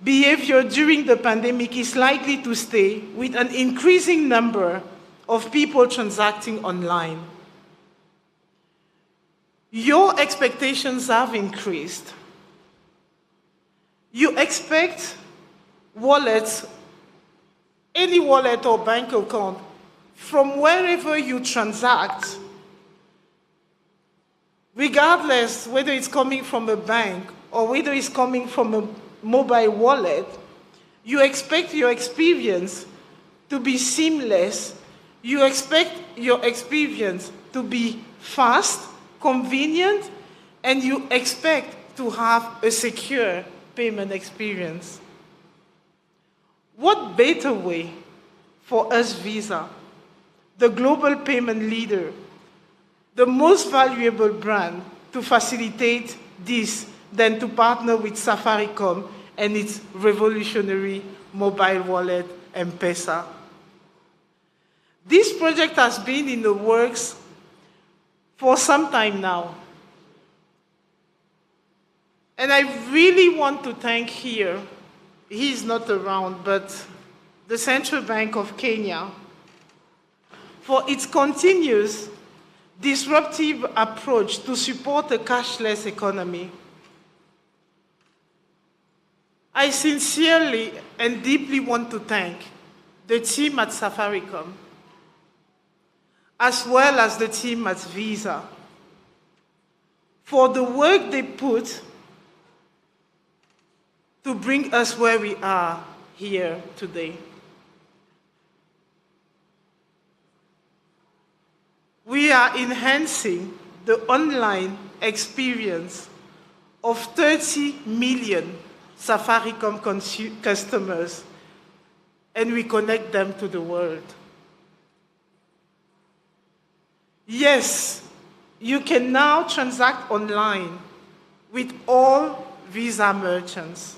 behavior during the pandemic is likely to stay, with an increasing number of people transacting online. Your expectations have increased. You expect wallets, any wallet or bank account, from wherever you transact, regardless whether it's coming from a bank or whether it's coming from a mobile wallet, you expect your experience to be seamless. You expect your experience to be fast, convenient, and you expect to have a secure payment experience. What better way for us Visa, the global payment leader, the most valuable brand, to facilitate this than to partner with Safaricom and its revolutionary mobile wallet, M-PESA. This project has been in the works for some time now. And I really want to thank here, he's not around, but the Central Bank of Kenya for its continuous disruptive approach to support a cashless economy. I sincerely and deeply want to thank the team at Safaricom, as well as the team at Visa, for the work they put to bring us where we are here today. We are enhancing the online experience of 30 million Safaricom customers, and we connect them to the world. Yes, you can now transact online with all Visa merchants.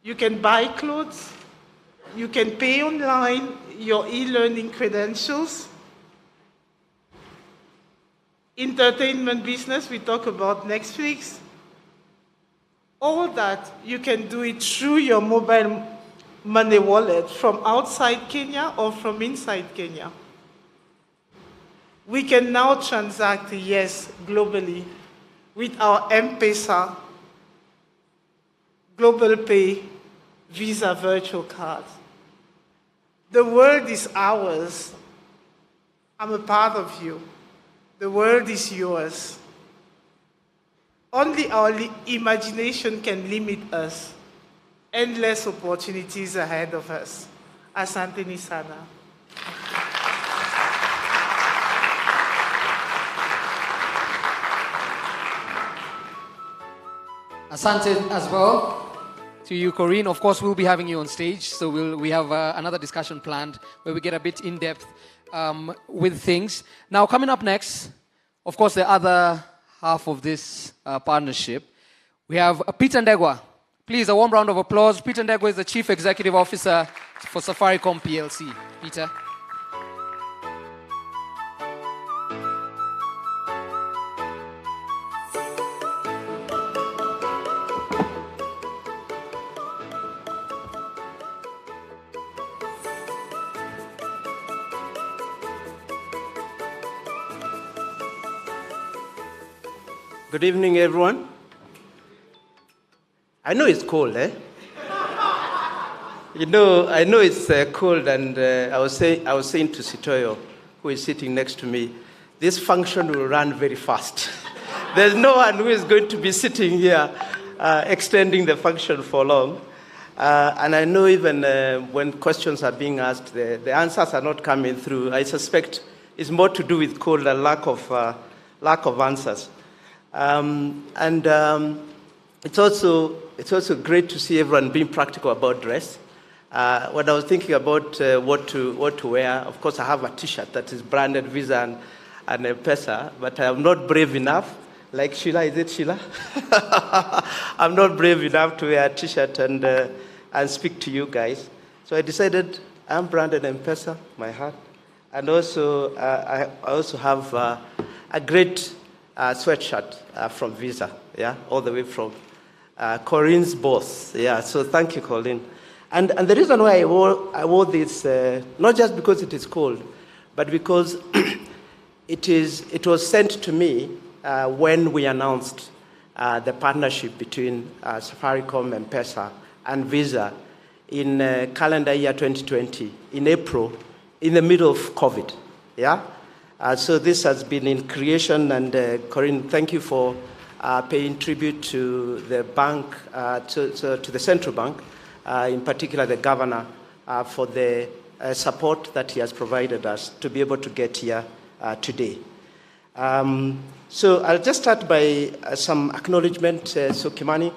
You can buy clothes, you can pay online your e-learning credentials. Entertainment business, we talk about Netflix. All that, you can do it through your mobile money wallet from outside Kenya or from inside Kenya. We can now transact, yes, globally with our M-PESA Global Pay Visa virtual card. The world is ours. I'm a part of you. The world is yours. Only our imagination can limit us. Endless opportunities ahead of us. Asante ni sana. Asante as well to you, Corinne. Of course, we'll be having you on stage, so we have another discussion planned where we get a bit in-depth with things. Now, coming up next, of course, the other half of this partnership, we have Peter Dego. Please, a warm round of applause. Peter Dego is the Chief Executive Officer for Safaricom PLC. Peter. Good evening, everyone. I know it's cold, eh? I know it's cold, and I was saying to Sitoyo, who is sitting next to me, this function will run very fast. There's no one who is going to be sitting here extending the function for long. And I know even when questions are being asked, the answers are not coming through. I suspect it's more to do with cold and lack of answers. It's also great to see everyone being practical about dress. When I was thinking about what to wear, of course I have a T-shirt that is branded Visa and M-PESA, but I am not brave enough. Like Sheila, is it Sheila? I'm not brave enough to wear a T-shirt and speak to you guys. So I decided I'm branded M-PESA, my heart, and also I also have a great sweatshirt from Visa, yeah, all the way from Corinne's boss, yeah. So thank you, Colleen. And the reason why I wore this, not just because it is cold, but because it was sent to me when we announced the partnership between Safaricom, M-PESA, and Visa in calendar year 2020, in April, in the middle of COVID, yeah? So this has been in creation, and Corinne, thank you for paying tribute to the bank, to the central bank, in particular the governor, for the support that he has provided us to be able to get here today. So I'll just start by some acknowledgement. So Kimani,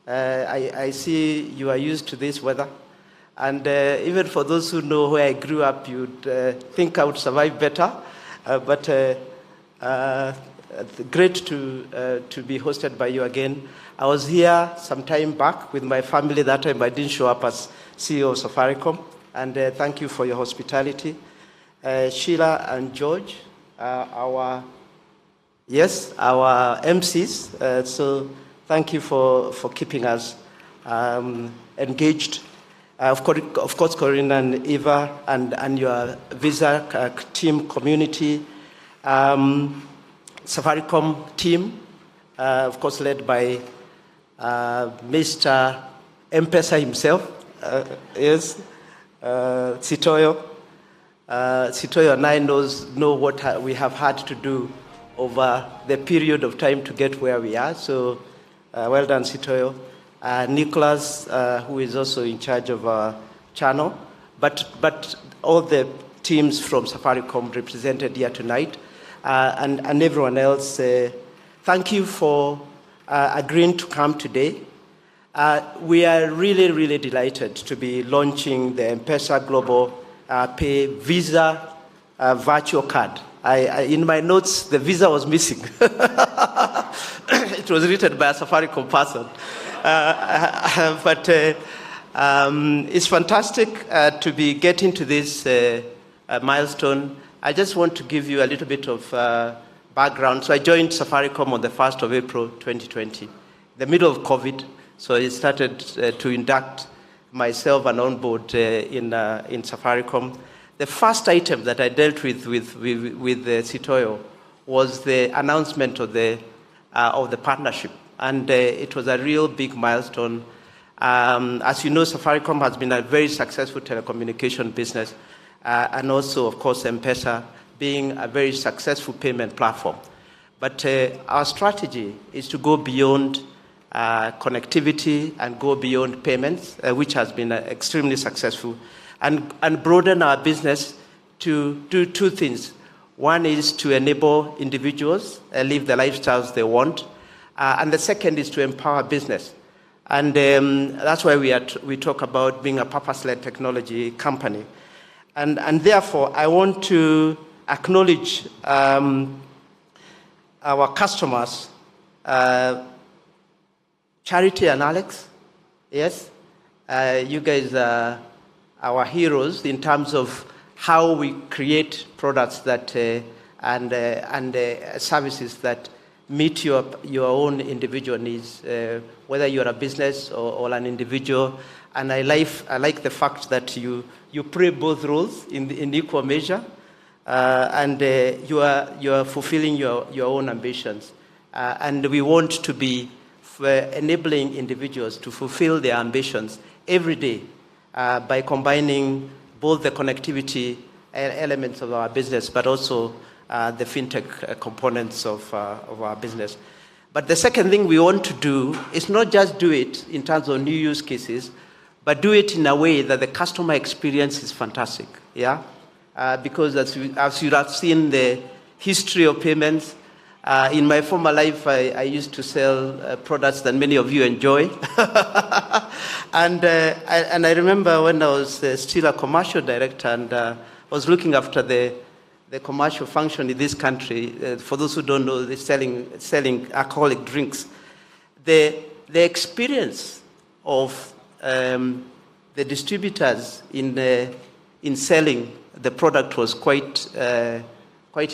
I see you are used to this weather. And even for those who know where I grew up, you'd think I would survive better. But great to be hosted by you again. I was here some time back with my family. That time I didn't show up as CEO of Safaricom. And thank you for your hospitality. Sheila and George, our MCs. So thank you for keeping us engaged. Of course, Corinne and Eva and your Visa team community, Safaricom team, of course, led by Mr. M-PESA himself, yes, Sitoyo. Sitoyo and I know what we have had to do over the period of time to get where we are. So well done, Sitoyo. Nicholas, who is also in charge of our channel, but all the teams from Safaricom represented here tonight, and everyone else, thank you for agreeing to come today. We are really, really delighted to be launching the M-PESA Global Pay Visa virtual card. In my notes, the Visa was missing. It was written by a Safaricom person. But it's fantastic to be getting to this milestone. I just want to give you a little bit of background. So I joined Safaricom on the 1st of April 2020, the middle of COVID. So I started to induct myself and on board in Safaricom. The first item that I dealt with Sitoyo was the announcement of the partnership. And it was a real big milestone. As you know, Safaricom has been a very successful telecommunication business, and also, of course, M-PESA being a very successful payment platform. But our strategy is to go beyond connectivity and go beyond payments, which has been extremely successful, and broaden our business to do two things. One is to enable individuals live the lifestyles they want, and the second is to empower business. And that's why we talk about being a purpose-led technology company. And therefore, I want to acknowledge our customers, Charity and Alex. Yes, you guys are our heroes in terms of how we create products that and services that meet your own individual needs, whether you're a business or an individual. And I like the fact that you play both roles in equal measure, and you are fulfilling your own ambitions. and we want to be enabling individuals to fulfill their ambitions every day by combining both the connectivity elements of our business, but also the fintech components of our business. But the second thing we want to do is not just do it in terms of new use cases, but do it in a way that the customer experience is fantastic. Yeah, because as you have seen the history of payments. In my former life, I used to sell products that many of you enjoy. and I remember when I was still a commercial director and was looking after the commercial function in this country. For those who don't know, they're selling alcoholic drinks. The experience of the distributors in selling the product was quite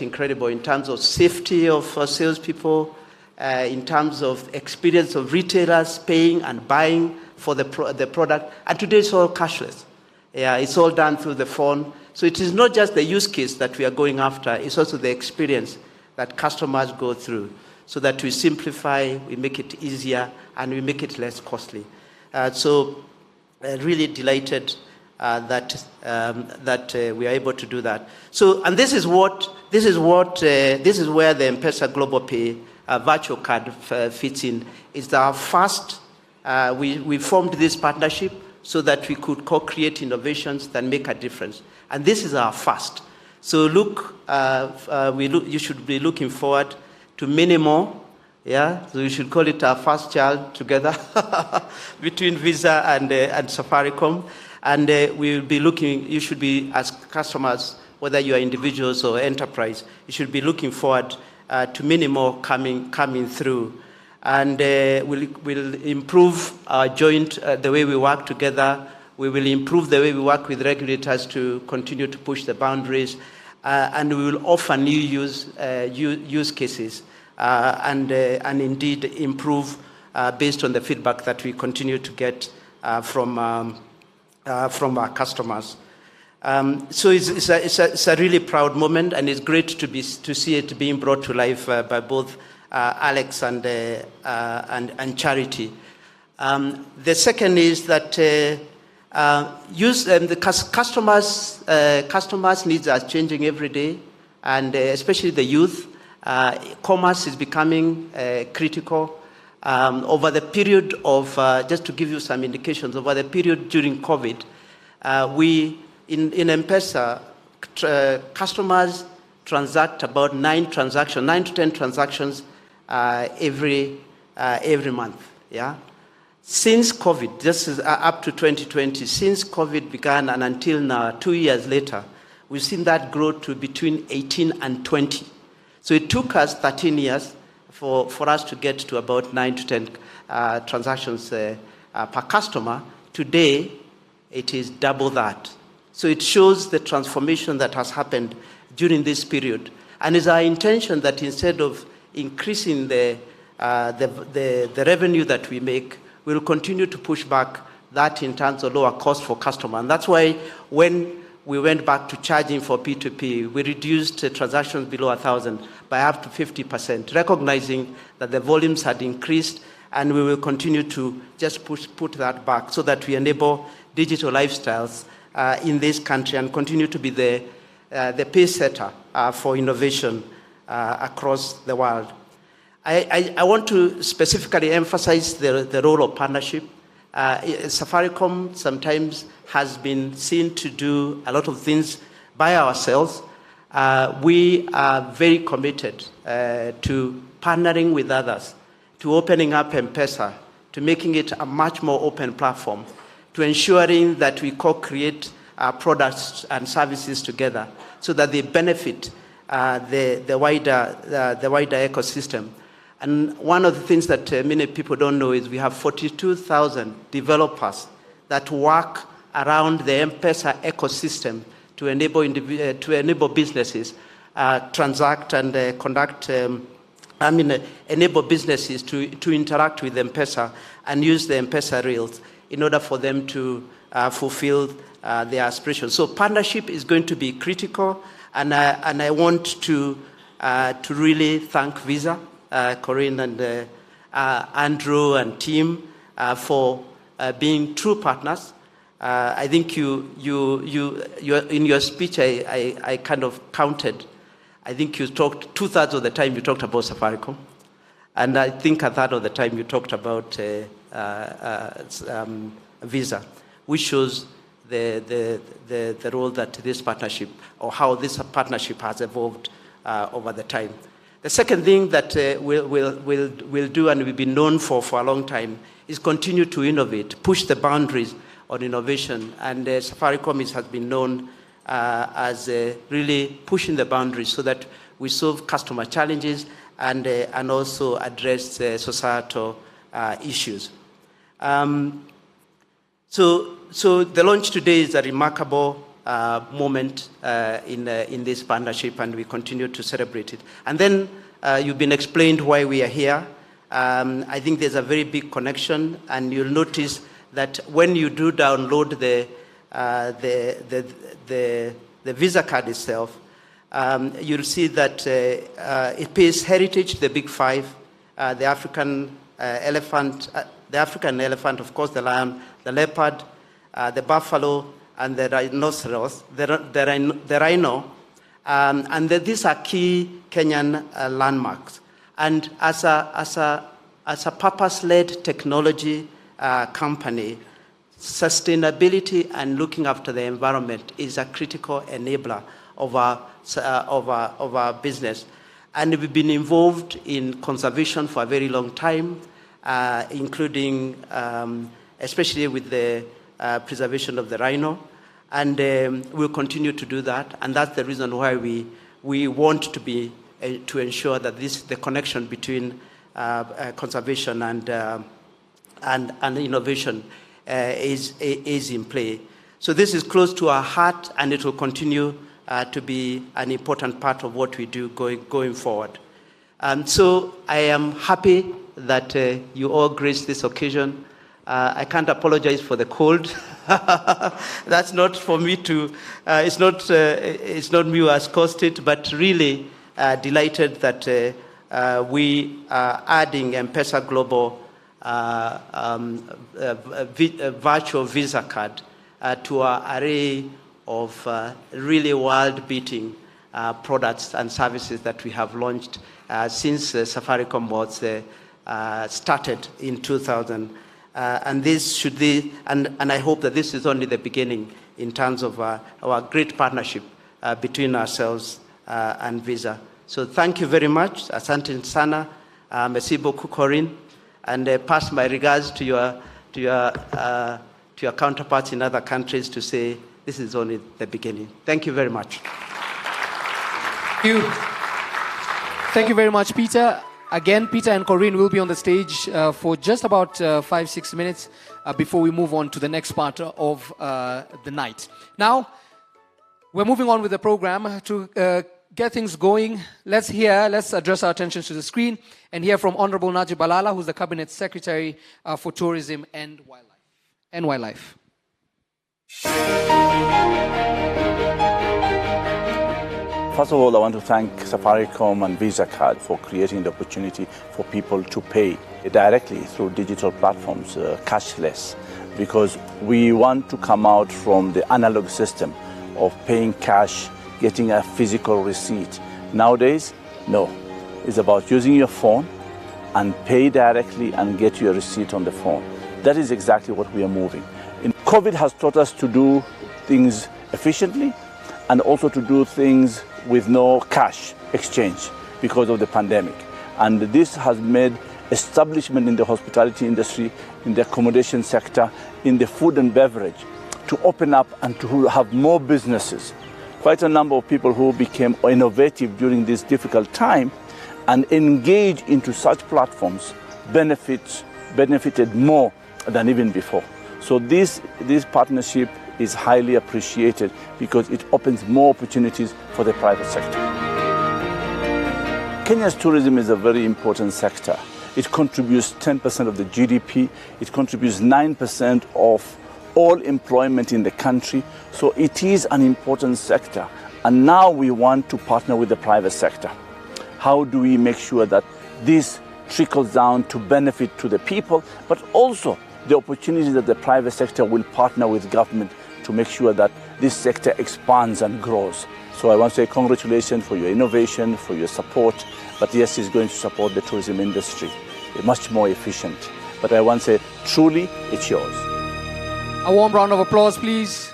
incredible in terms of safety of salespeople, in terms of experience of retailers paying and buying for the product. And today it's all cashless. Yeah, it's all done through the phone. So it is not just the use case that we are going after, it's also the experience that customers go through so that we simplify, we make it easier, and we make it less costly. So really delighted that we are able to do that. So, and this is where the M-PESA Global Pay virtual card fits in. It's our first. We formed this partnership so that we could co-create innovations that make a difference. And this is our first. So you should be looking forward to many more. Yeah, so we should call it our first child together between Visa and Safaricom. And we will be looking, you should be, as customers, whether you are individuals or enterprise, you should be looking forward to many more coming through. And we'll improve our joint, the way we work together. We will improve the way we work with regulators to continue to push the boundaries. And we will offer new use cases and indeed improve based on the feedback that we continue to get from our customers. So it's a really proud moment, and it's great to see it being brought to life by both Alex and Charity. The second is that the customers' needs are changing every day, and especially the youth. Commerce is becoming critical. Over the period of, just to give you some indications, over the period during COVID, in M-PESA, customers transact about 9 to 10 transactions every month. Yeah. Since COVID, this is up to 2020, since COVID began and until now, 2 years later, we've seen that grow to between 18 and 20. So it took us 13 years for us to get to about 9 to 10 transactions per customer. Today, it is double that. So it shows the transformation that has happened during this period. And it's our intention that instead of increasing the revenue that we make, we'll continue to push back that in terms of lower cost for customer. And that's why when we went back to charging for P2P, we reduced transactions below 1,000 by up to 50%, recognizing that the volumes had increased, and we will continue to just put that back so that we enable digital lifestyles in this country and continue to be the pace setter for innovation across the world. I want to specifically emphasize the role of partnership. Safaricom sometimes has been seen to do a lot of things by ourselves. We are very committed to partnering with others, to opening up M-PESA, to making it a much more open platform, to ensuring that we co-create products and services together so that they benefit the wider ecosystem. And one of the things that many people don't know is we have 42,000 developers that work around the M-PESA ecosystem to enable businesses transact and conduct. Enable businesses to interact with M-PESA and use the M-PESA rails in order for them to fulfill their aspirations. So partnership is going to be critical, and I want to really thank Visa Corinne and Andrew and team for being true partners. I think you in your speech, I kind of counted. I think you talked 2/3 of the time you talked about Safaricom, and I think 1/3 of the time you talked about Visa, which shows the role that this partnership, or how this partnership has evolved over the time. The second thing that we'll do, and we've been known for a long time, is continue to innovate, push the boundaries on innovation. And Safaricom has been known as really pushing the boundaries so that we solve customer challenges and also address societal issues. So the launch today is a remarkable moment in this partnership, and we continue to celebrate it. And then you've been explained why we are here. I think there's a very big connection, and you'll notice that when you do download the Visa card itself, you'll see that it pays heritage, the big five, the African elephant, of course, the lion, the leopard, the buffalo, and the rhinoceros, the rhino, and these are key Kenyan landmarks. And as a purpose-led technology company, sustainability and looking after the environment is a critical enabler of our business. And we've been involved in conservation for a very long time, including especially with the preservation of the rhino. And we'll continue to do that. And that's the reason why we want to be to ensure that the connection between conservation and innovation is in play. So this is close to our heart, and it will continue to be an important part of what we do going forward. So I am happy that you all graced this occasion. I can't apologize for the cold. That's not for me to. It's not me who has caused it, but really delighted that we are adding M-PESA Global virtual Visa card to our array of really world-beating products and services that we have launched since Safaricom was started in 2000. And this should be, and I hope that this is only the beginning in terms of our great partnership between ourselves and Visa. So thank you very much. Asante sana, merci beaucoup, Corinne, and pass my regards to your counterparts in other countries to say this is only the beginning. Thank you very much. Thank you very much, Peter. Again, Peter and Corinne will be on the stage for just about 5-6 minutes before we move on to the next part of the night. Now, we're moving on with the program. To get things going, let's address our attention to the screen and hear from Honorable Najib Balala, who's the Cabinet Secretary for Tourism and Wildlife. First of all, I want to thank Safaricom and Visa Card for creating the opportunity for people to pay directly through digital platforms, cashless, because we want to come out from the analog system of paying cash, getting a physical receipt. Nowadays, no. It's about using your phone and pay directly and get your receipt on the phone. That is exactly what we are moving. COVID has taught us to do things efficiently and also to do things with no cash exchange because of the pandemic. And this has made establishment in the hospitality industry, in the accommodation sector, in the food and beverage, to open up and to have more businesses. Quite a number of people who became innovative during this difficult time and engaged into such platforms benefited more than even before. So this partnership is highly appreciated because it opens more opportunities for the private sector. Kenya's tourism is a very important sector. It contributes 10% of the GDP. It contributes 9% of all employment in the country. So it is an important sector. And now we want to partner with the private sector. How do we make sure that this trickles down to benefit to the people, but also the opportunity that the private sector will partner with government to make sure that this sector expands and grows. So I want to say congratulations for your innovation, for your support, but yes, it's going to support the tourism industry, much more efficient. But I want to say, truly, it's yours. A warm round of applause, please.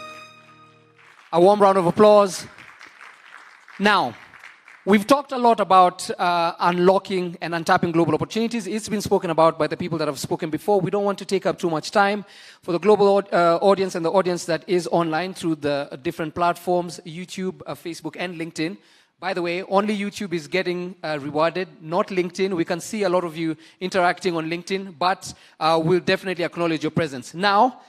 A warm round of applause. Now, we've talked a lot about unlocking and untapping global opportunities. It's been spoken about by the people that have spoken before. We don't want to take up too much time. For the global audience and the audience that is online through the different platforms, YouTube, Facebook, and LinkedIn. By the way, only YouTube is getting rewarded, not LinkedIn. We can see a lot of you interacting on LinkedIn, but we'll definitely acknowledge your presence. Now,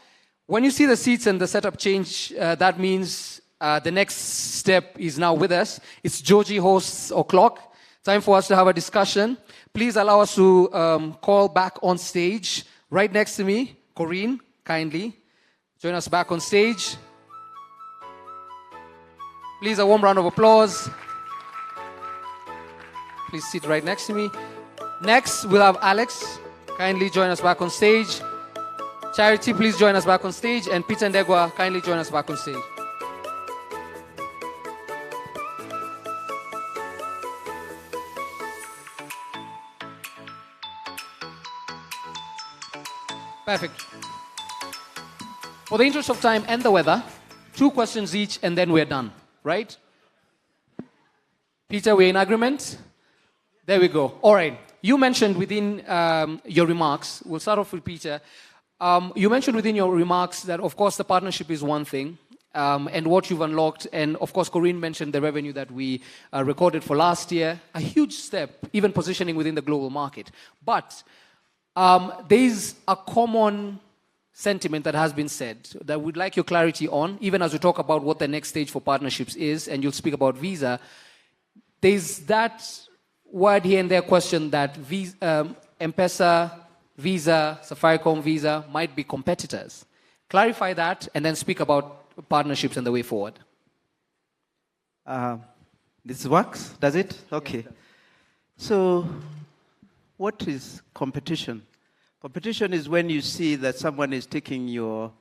when you see the seats and the setup change, that means the next step is now with us. It's Georgie hosts o'clock. Time for us to have a discussion. Please allow us to call back on stage. Right next to me, Corinne, kindly join us back on stage. Please, a warm round of applause. Please sit right next to me. Next, we'll have Alex. Kindly join us back on stage. Charity, please join us back on stage. And Peter and Dego, kindly join us back on stage. Perfect. For the interest of time and the weather, 2 questions each and then we're done, right? Peter, we're in agreement? There we go. All right. You mentioned within your remarks, we'll start off with Peter. You mentioned within your remarks that, of course, the partnership is one thing and what you've unlocked. And, of course, Corinne mentioned the revenue that we recorded for last year. A huge step, even positioning within the global market. But there's a common sentiment that has been said that we'd like your clarity on, even as we talk about what the next stage for partnerships is, and you'll speak about Visa. There's that word here and there question that M-PESA, Visa, Safaricom, Visa might be competitors. Clarify that and then speak about partnerships and the way forward. This works, does it? Okay. So, what is competition? Competition is when you see that someone is taking your,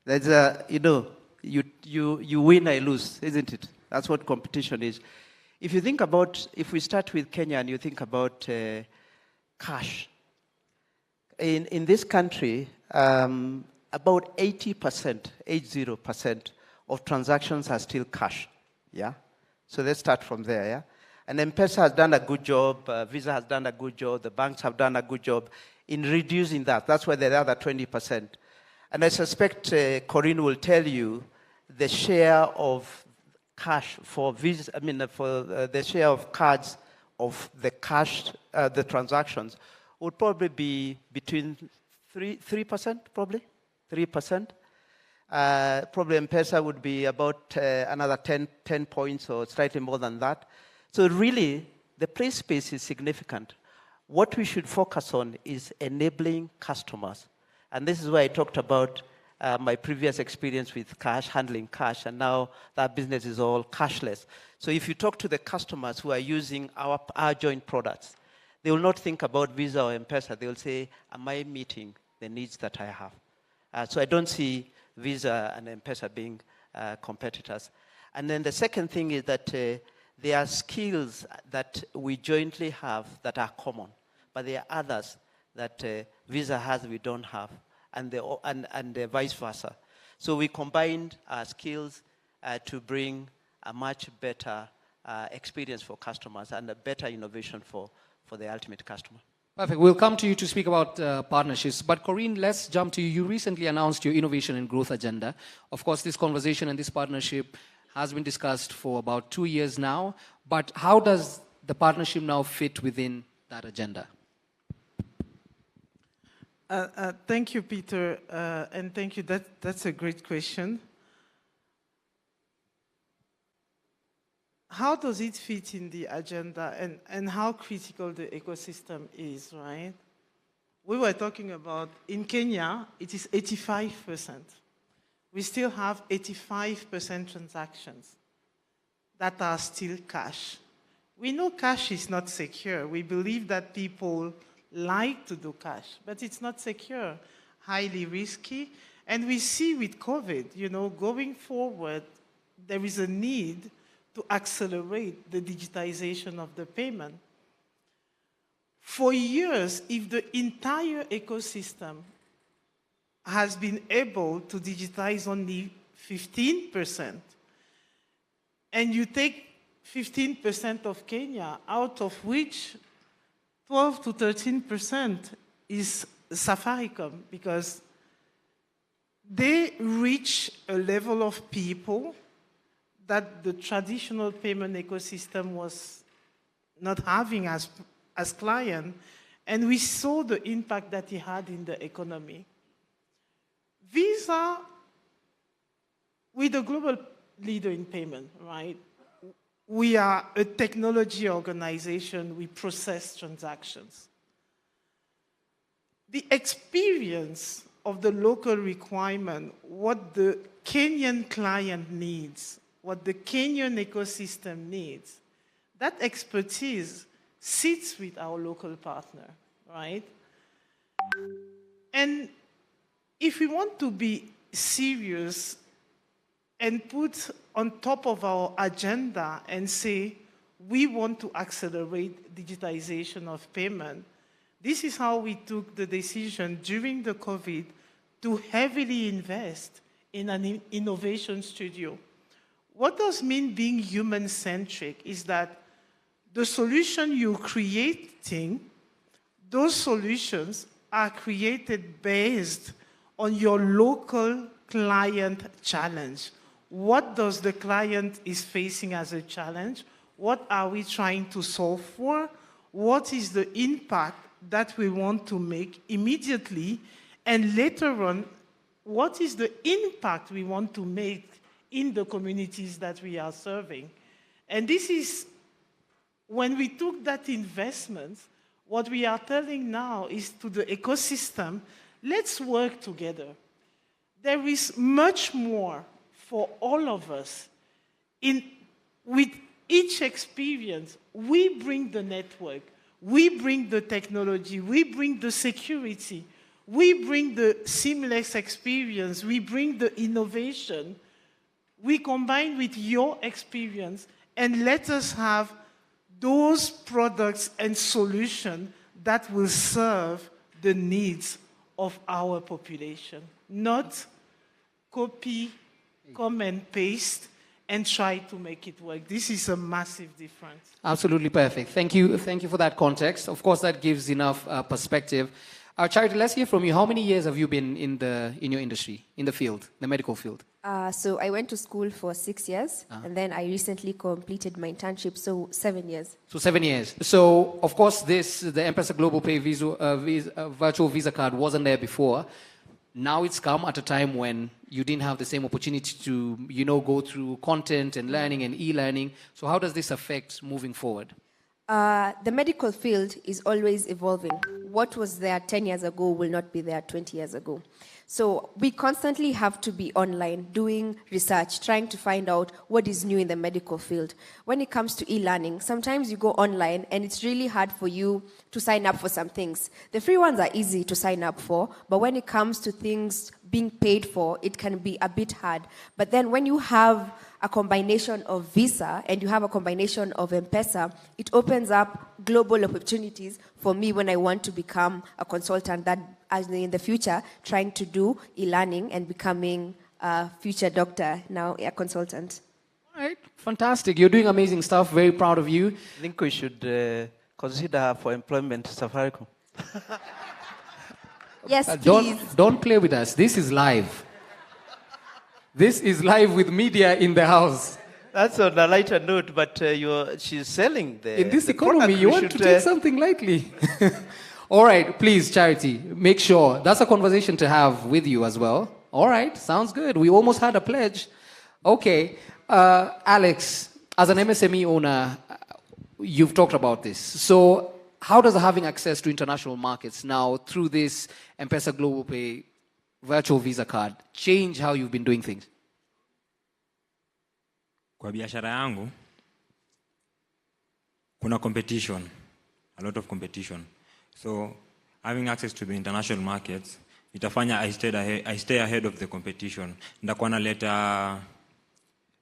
there's a, you win, I lose, isn't it? That's what competition is. If you think about, if we start with Kenya and you think about cash, in this country, about 80% of transactions are still cash, yeah? So let's start from there, yeah? And M-PESA has done a good job, Visa has done a good job, the banks have done a good job in reducing that. That's why there are the other 20%. And I suspect Corinne will tell you the share of cash for Visa, for the share of cards of the cash, the transactions would probably be between 3%, probably 3%. Probably M-PESA would be about another 10 points or slightly more than that. So really, the play space is significant. What we should focus on is enabling customers. And this is why I talked about my previous experience with cash, handling cash, and now that business is all cashless. So if you talk to the customers who are using our joint products, they will not think about Visa or M-PESA. They will say, am I meeting the needs that I have? So I don't see Visa and M-PESA being competitors. And then the second thing is that there are skills that we jointly have that are common, but there are others that Visa has we don't have, and vice versa. So we combined our skills to bring a much better experience for customers and a better innovation for the ultimate customer. Perfect. We'll come to you to speak about partnerships. But Corinne, let's jump to you. You recently announced your innovation and growth agenda. Of course, this conversation and this partnership has been discussed for about 2 years now. But how does the partnership now fit within that agenda? Thank you, Peter, and thank you. That's a great question. How does it fit in the agenda, and how critical the ecosystem is, right? We were talking about, in Kenya, it is 85%. We still have 85% transactions that are still cash. We know cash is not secure. We believe that people like to do cash, but it's not secure, highly risky. And we see with COVID, going forward, there is a need to accelerate the digitization of the payment. For years, if the entire ecosystem has been able to digitize only 15%, and you take 15% of Kenya, out of which 12 to 13% is Safaricom, because they reach a level of people that the traditional payment ecosystem was not having as client, and we saw the impact that it had in the economy. Visa, we're the global leader in payment, right? We are a technology organization. We process transactions. The experience of the local requirement, what the Kenyan client needs, what the Kenyan ecosystem needs, that expertise sits with our local partner, right? And if we want to be serious and put on top of our agenda and say, we want to accelerate digitization of payment, this is how we took the decision during the COVID to heavily invest in an innovation studio. What does mean being human-centric is that the solution you're creating, those solutions are created based on your local client challenge. What does the client is facing as a challenge? What are we trying to solve for? What is the impact that we want to make immediately? And later on, what is the impact we want to make in the communities that we are serving? And this is, when we took that investment, what we are telling now is to the ecosystem, let's work together. There is much more for all of us. With each experience, we bring the network, we bring the technology, we bring the security, we bring the seamless experience, we bring the innovation. We combine with your experience and let us have those products and solutions that will serve the needs of our population, not copy, come and paste, and try to make it work. This is a massive difference. Absolutely perfect. Thank you for that context. Of course, that gives enough perspective. Charity, let's hear from you. How many years have you been in your industry, in the field, the medical field? So I went to school for 6 years, and then I recently completed my internship, so 7 years. So 7 years. So, of course, the M-PESA Global Pay virtual Visa card wasn't there before. Now it's come at a time when you didn't have the same opportunity to, go through content and learning and e-learning. So how does this affect moving forward? The medical field is always evolving. What was there 10 years ago will not be there 20 years ago. So we constantly have to be online, doing research, trying to find out what is new in the medical field. When it comes to e-learning, sometimes you go online and it's really hard for you to sign up for some things. The free ones are easy to sign up for, but when it comes to things being paid for, it can be a bit hard. But then when you have a combination of Visa and you have a combination of M-PESA, it opens up global opportunities for me when I want to become a consultant that, as in the future, trying to do e-learning and becoming a future doctor, now a consultant. All right, fantastic. You're doing amazing stuff. Very proud of you. I think we should consider for employment Safaricom. Yes, please. Don't play with us. This is live. This is live with media in the house. That's on a lighter note, but she's selling the in this the economy, product. you want to take something lightly. All right, please, Charity, make sure. That's a conversation to have with you as well. All right, sounds good. We almost had a pledge. Okay, Alex, as an MSME owner, you've talked about this. So how does having access to international markets now through this M-PESA Global Pay virtual Visa card change how you've been doing things? Kwa biashara yangu kuna competition, a lot of competition. So having access to the international markets, itafanya I stay ahead of the competition. Ndakuwa naleta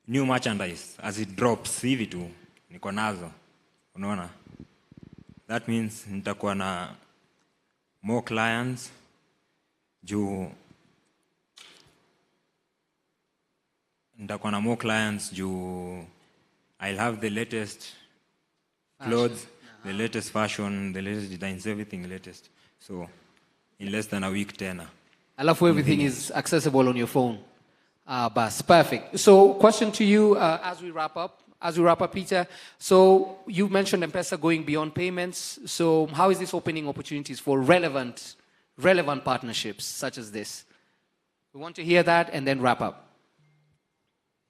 new merchandise as it drops, hivi tu, niko nazo. Unaona? That means nitakuwa na more clients, I'll have the latest clothes, the latest fashion, the latest designs, everything latest. So in less than a week, tena. Alafu everything is accessible on your phone. Bas, perfect. So question to you as we wrap up, Peter. So you mentioned M-PESA going beyond payments. So how is this opening opportunities for relevant partnerships such as this? We want to hear that and then wrap up.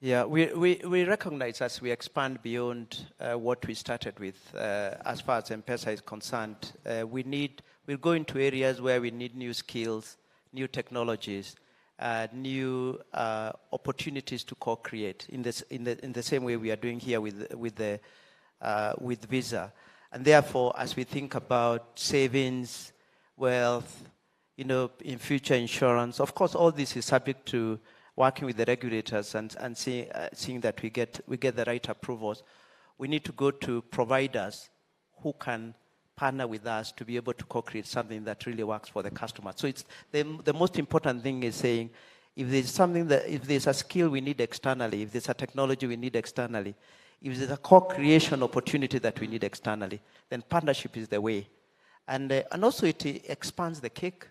Yeah, we recognize as we expand beyond what we started with, as far as M-PESA is concerned, we'll go into areas where we need new skills, new technologies, new opportunities to co-create in the same way we are doing here with Visa. And therefore, as we think about savings, wealth, in future insurance, of course, all this is subject to working with the regulators and seeing that we get the right approvals. We need to go to providers who can partner with us to be able to co-create something that really works for the customer. So it's the most important thing is saying, if there's a skill we need externally, if there's a technology we need externally, if there's a co-creation opportunity that we need externally, then partnership is the way. And also it expands the cake.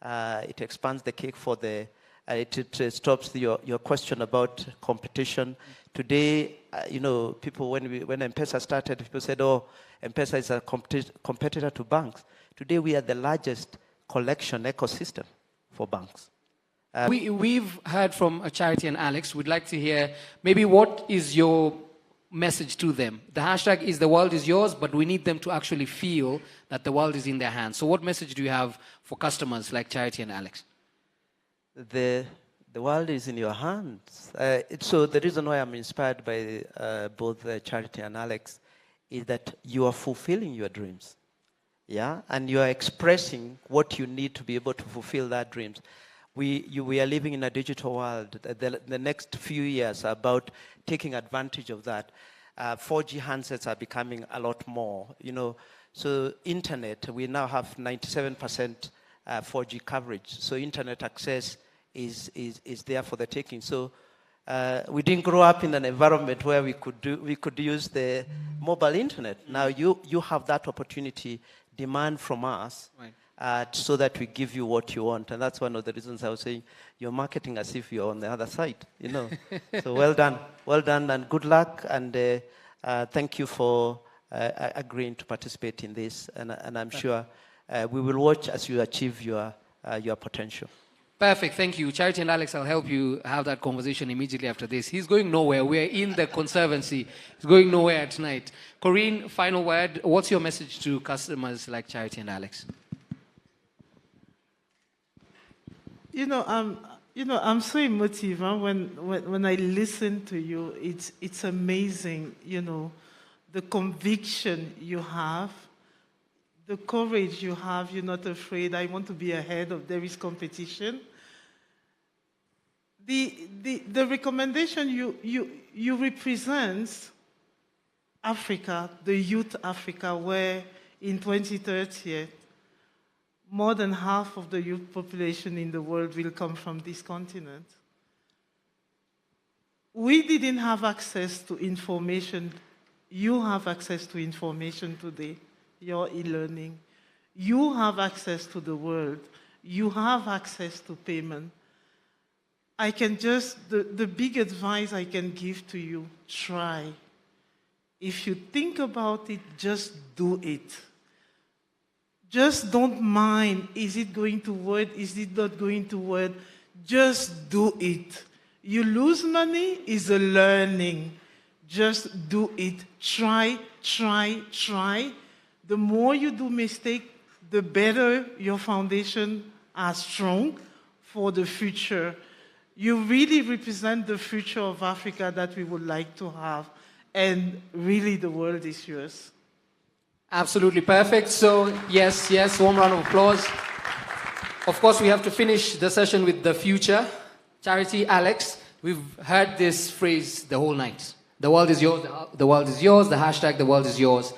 It expands the cake for the. It stops your question about competition. Today, people when M-PESA started, people said, "Oh, M-PESA is a competitor to banks." Today, we are the largest collection ecosystem for banks. We've heard from Charity and Alex. We'd like to hear maybe what is your message to them. The hashtag is "the world is yours," but we need them to actually feel that the world is in their hands. So what message do you have for customers like Charity and Alex? The world is in your hands. So the reason why I'm inspired by both Charity and Alex is that you are fulfilling your dreams. Yeah? And you are expressing what you need to be able to fulfill that dreams. We are living in a digital world. The next few years are about taking advantage of that. 4G handsets are becoming a lot more. So internet, we now have 97% 4G coverage. So internet access is there for the taking. So we didn't grow up in an environment where we could use the mobile internet. Now you have that opportunity, demand from us, right, so that we give you what you want. And that's one of the reasons I was saying you're marketing as if you're on the other side. So well done, and good luck. And thank you for agreeing to participate in this. And I'm sure we will watch as you achieve your potential. Perfect, thank you. Charity and Alex, I'll help you have that conversation immediately after this. He's going nowhere. We're in the conservancy. He's going nowhere tonight. Corinne, final word. What's your message to customers like Charity and Alex? I'm so emotive when I listen to you. It's amazing, the conviction you have, the courage you have. You're not afraid. I want to be ahead of there is competition. The recommendation you represent Africa, the youth Africa, where in 2030 more than half of the youth population in the world will come from this continent. We didn't have access to information. You have access to information today. Your e-learning. You have access to the world. You have access to payment. The big advice I can give to you, try. If you think about it, just do it. Just don't mind, is it going to work, is it not going to work? Just do it. You lose money is a learning. Just do it. Try. The more you do mistake, the better your foundation are strong for the future. You really represent the future of Africa that we would like to have. And really, the world is yours. Absolutely perfect. So, yes, warm round of applause. Of course, we have to finish the session with the future. Charity, Alex, we've heard this phrase the whole night. The world is yours, the world is yours, the hashtag the world is yours.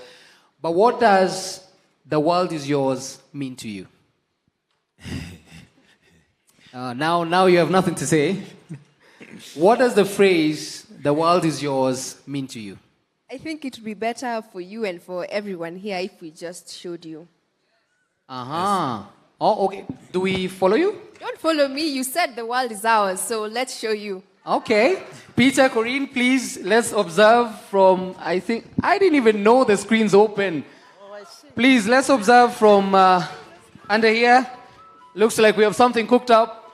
But what does the world is yours mean to you? Now you have nothing to say. What does the phrase the world is yours mean to you? I think it would be better for you and for everyone here if we just showed you. Uh-huh. Oh, okay. Do we follow you? Don't follow me. You said the world is ours, so let's show you. Okay. Peter, Corinne, please, let's observe from, I didn't even know the screen's open. Please, let's observe from under here. Looks like we have something cooked up.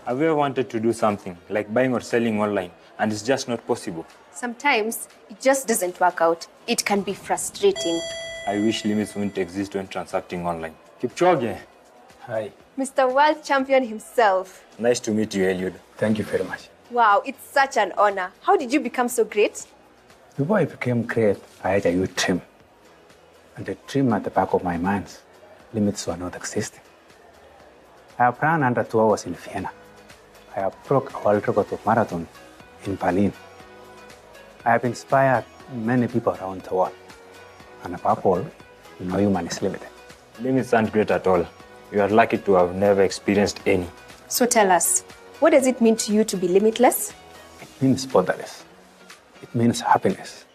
Have you ever wanted to do something, like buying or selling online, and it's just not possible? Sometimes it just doesn't work out. It can be frustrating. I wish limits wouldn't exist when transacting online. Kipchoge. Hi. Mr. World Champion himself. Nice to meet you, Eliud. Thank you very much. Wow, it's such an honor. How did you become so great? Before I became great, I had a youth trim. And the trim at the back of my mind, limits were not existing. I have run under 2 hours in Vienna. I have broke a world record of marathon in Berlin. I have inspired many people around the world. And above all, no human is limited. Limits aren't great at all. You are lucky to have never experienced any. So tell us, what does it mean to you to be limitless? It means borderless. It means happiness.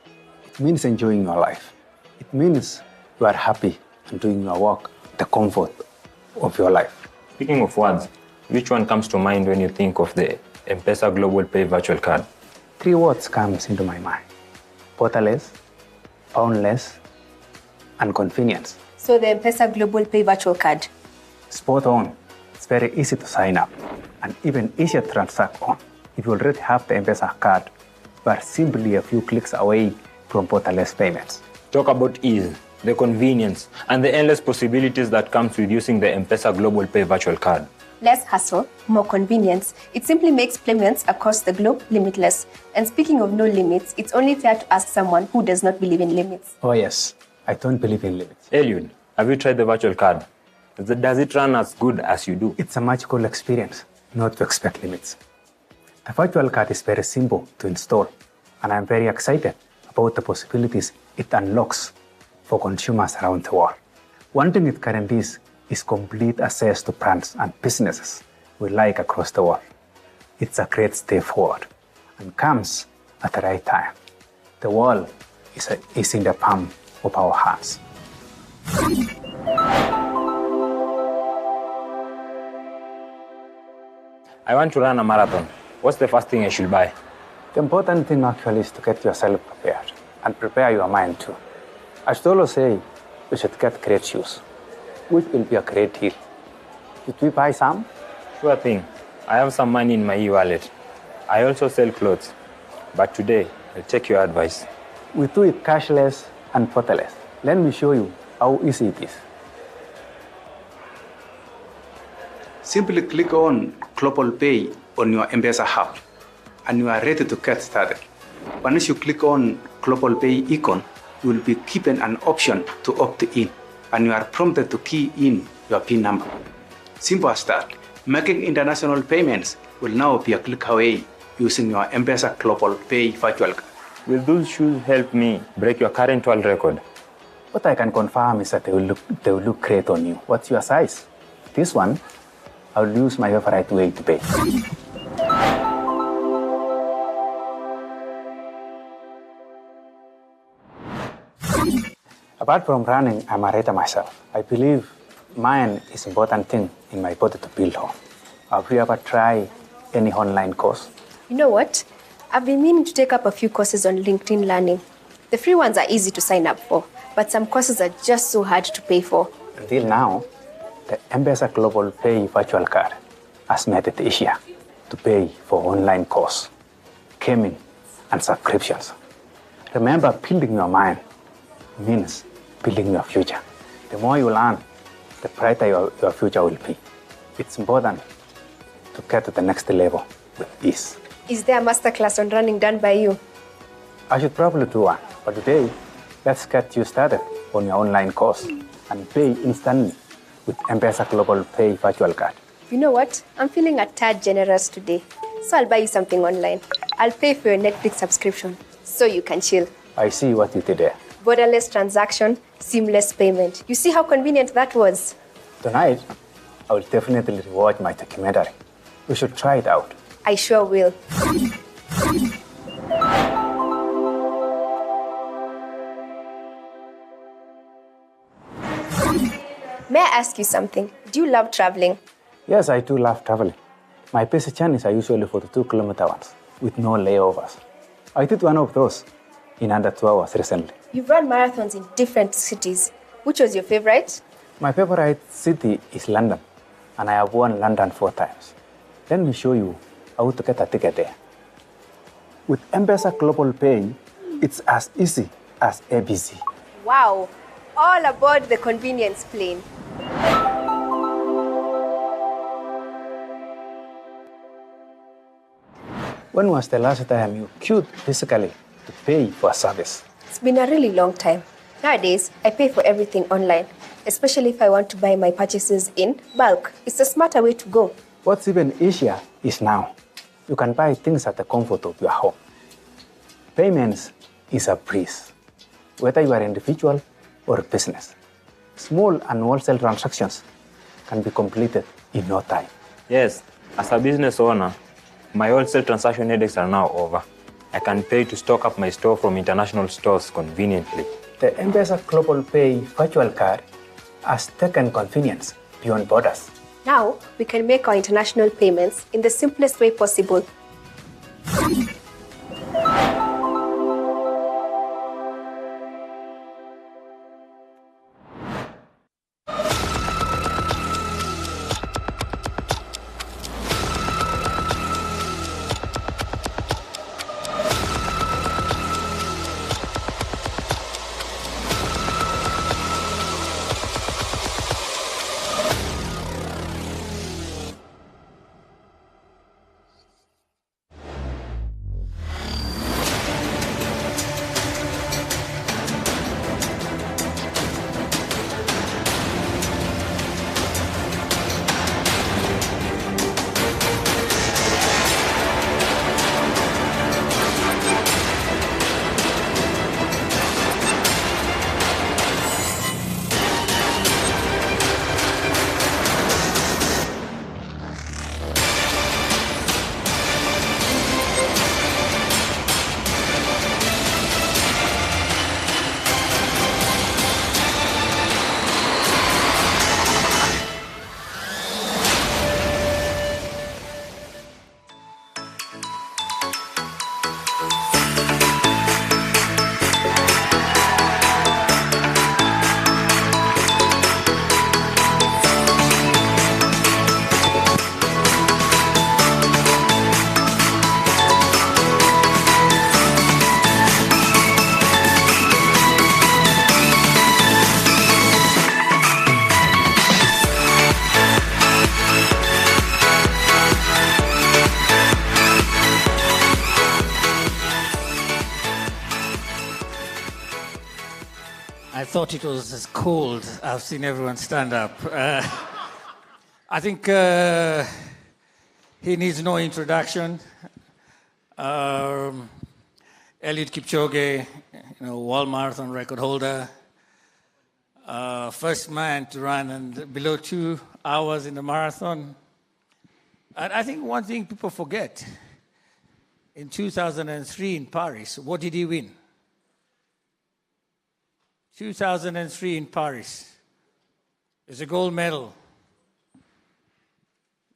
It means enjoying your life. It means you are happy and doing your work, the comfort of your life. Speaking of words, which one comes to mind when you think of the M-PESA Global Pay virtual card? 3 words comes into my mind. Borderless, boundless, and convenience. So the M-PESA Global Pay virtual card. Spot on. It's very easy to sign up and even easier to transact on. If you already have the M-PESA card, you are simply a few clicks away from borderless payments. Talk about ease, the convenience, and the endless possibilities that comes with using the M-PESA Global Pay virtual card. Less hassle, more convenience. It simply makes payments across the globe limitless. And speaking of no limits, it's only fair to ask someone who does not believe in limits. Oh yes, I don't believe in limits. Eliud, have you tried the virtual card? Does it run as good as you do? It's a magical experience, not to expect limits. The virtual card is very simple to install, and I'm very excited about the possibilities it unlocks for consumers around the world. One thing it guarantees is complete access to brands and businesses we like across the world. It's a great step forward and comes at the right time. The world is in the palm of our hands. I want to run a marathon. What's the first thing I should buy? The important thing actually is to get yourself prepared and prepare your mind too. I should always say you should get great shoes, which will be a great deal. Should we buy some? Sure thing. I have some money in my e-wallet. I also sell clothes. But today, I'll take your advice. We do it cashless and borderless. Let me show you how easy it is. Simply click on Global Pay on your M-PESA app, and you are ready to get started. Once you click on Global Pay icon, you will be given an option to opt in, and you are prompted to key in your PIN number. Simple as that. Making international payments will now be a click away using your M-PESA Global Pay virtual card. Will those shoes help me break your current world record? What I can confirm is that they will look great on you. What's your size? This one, I'll use my favorite way to pay. Apart from running, I'm a writer myself. I believe mind is an important thing in my body to build on. Have you ever tried any online course? You know what? I've been meaning to take up a few courses on LinkedIn Learning. The free ones are easy to sign up for, but some courses are just so hard to pay for. Until now, the M-PESA Global Pay virtual card has made it easier to pay for online course, gaming, and subscriptions. Remember, building your mind means building your future. The more you learn, the brighter your future will be. It's important to get to the next level with ease. Is there a masterclass on running done by you? I should probably do one, but today, let's get you started on your online course and pay instantly with M-PESA Global Pay Virtual Card. You know what? I'm feeling a tad generous today. So I'll buy you something online. I'll pay for your Netflix subscription so you can chill. I see what you did there. Borderless transaction, seamless payment. You see how convenient that was? Tonight, I will definitely rewatch my documentary. We should try it out. I sure will. May I ask you something? Do you love traveling? Yes, I do love traveling. My best journeys are usually 42-kilometer ones with no layovers. I did one of those in under 2 hours recently. You've run marathons in different cities. Which was your favorite? My favorite city is London, and I have won London 4 times. Let me show you how to get a ticket there. With M-PESA Global Pay, it's as easy as ABC. Wow, all aboard the convenience plane. When was the last time you queued physically to pay for a service? It's been a really long time. Nowadays, I pay for everything online, especially if I want to buy my purchases in bulk. It's a smarter way to go. What's even easier is now. You can buy things at the comfort of your home. Payments is a breeze, whether you are individual or business. Small and wholesale transactions can be completed in no time. Yes, as a business owner, my wholesale transaction headaches are now over. I can pay to stock up my store from international stores conveniently. The M-PESA Global Pay Virtual Card has taken convenience beyond borders. Now, we can make our international payments in the simplest way possible. I thought it was as cold. I've seen everyone stand up. I think he needs no introduction. Eliud Kipchoge, world marathon record holder, first man to run and below 2 hours in the marathon. And I think one thing people forget, in 2003 in Paris, what did he win? 2003 in Paris. It's a gold medal.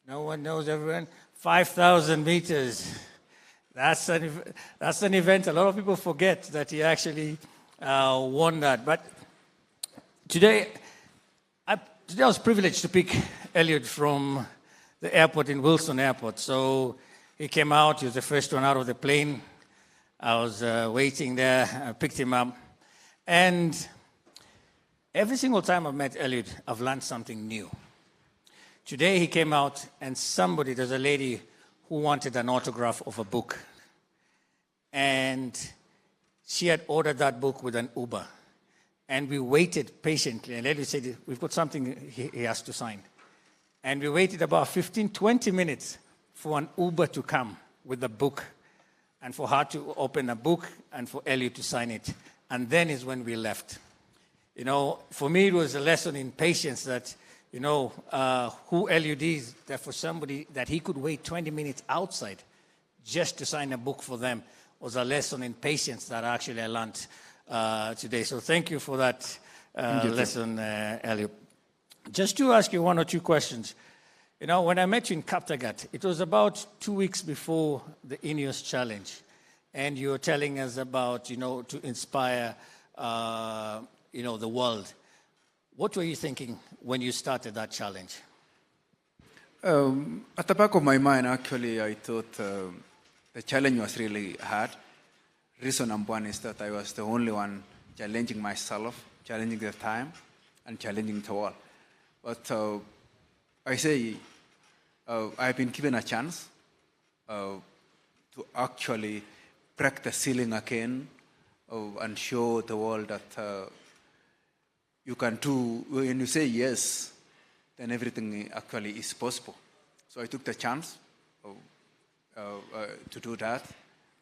No one knows, everyone. 5,000 meters. That's an event a lot of people forget that he actually won that. But today I was privileged to pick Eliud from the airport in Wilson Airport. So he came out. He was the first one out of the plane. I was waiting there. I picked him up. And every single time I've met Elliot, I've learned something new. Today he came out and there's a lady who wanted an autograph of a book. And she had ordered that book with an Uber. And we waited patiently. And Elliot said, we've got something he has to sign. And we waited about 15, 20 minutes for an Uber to come with the book and for her to open a book and for Elliot to sign it. And then is when we left. You know, for me, it was a lesson in patience that, you know, who Elliot is, that for somebody that he could wait 20 minutes outside just to sign a book for them was a lesson in patience that actually I learned today. So thank you for that lesson, Elliot. Just to ask you one or two questions. You know, when I met you in Kaptagat, it was about 2 weeks before the Ineos Challenge. And you were telling us about, you know, to inspire, you know, the world. What were you thinking when you started that challenge? At the back of my mind, actually, I thought the challenge was really hard. Reason number one is that I was the only one challenging myself, challenging the time, and challenging the world. But I say I've been given a chance to actually break the ceiling again and show the world that you can do, when you say yes, then everything actually is possible. So I took the chance to do that,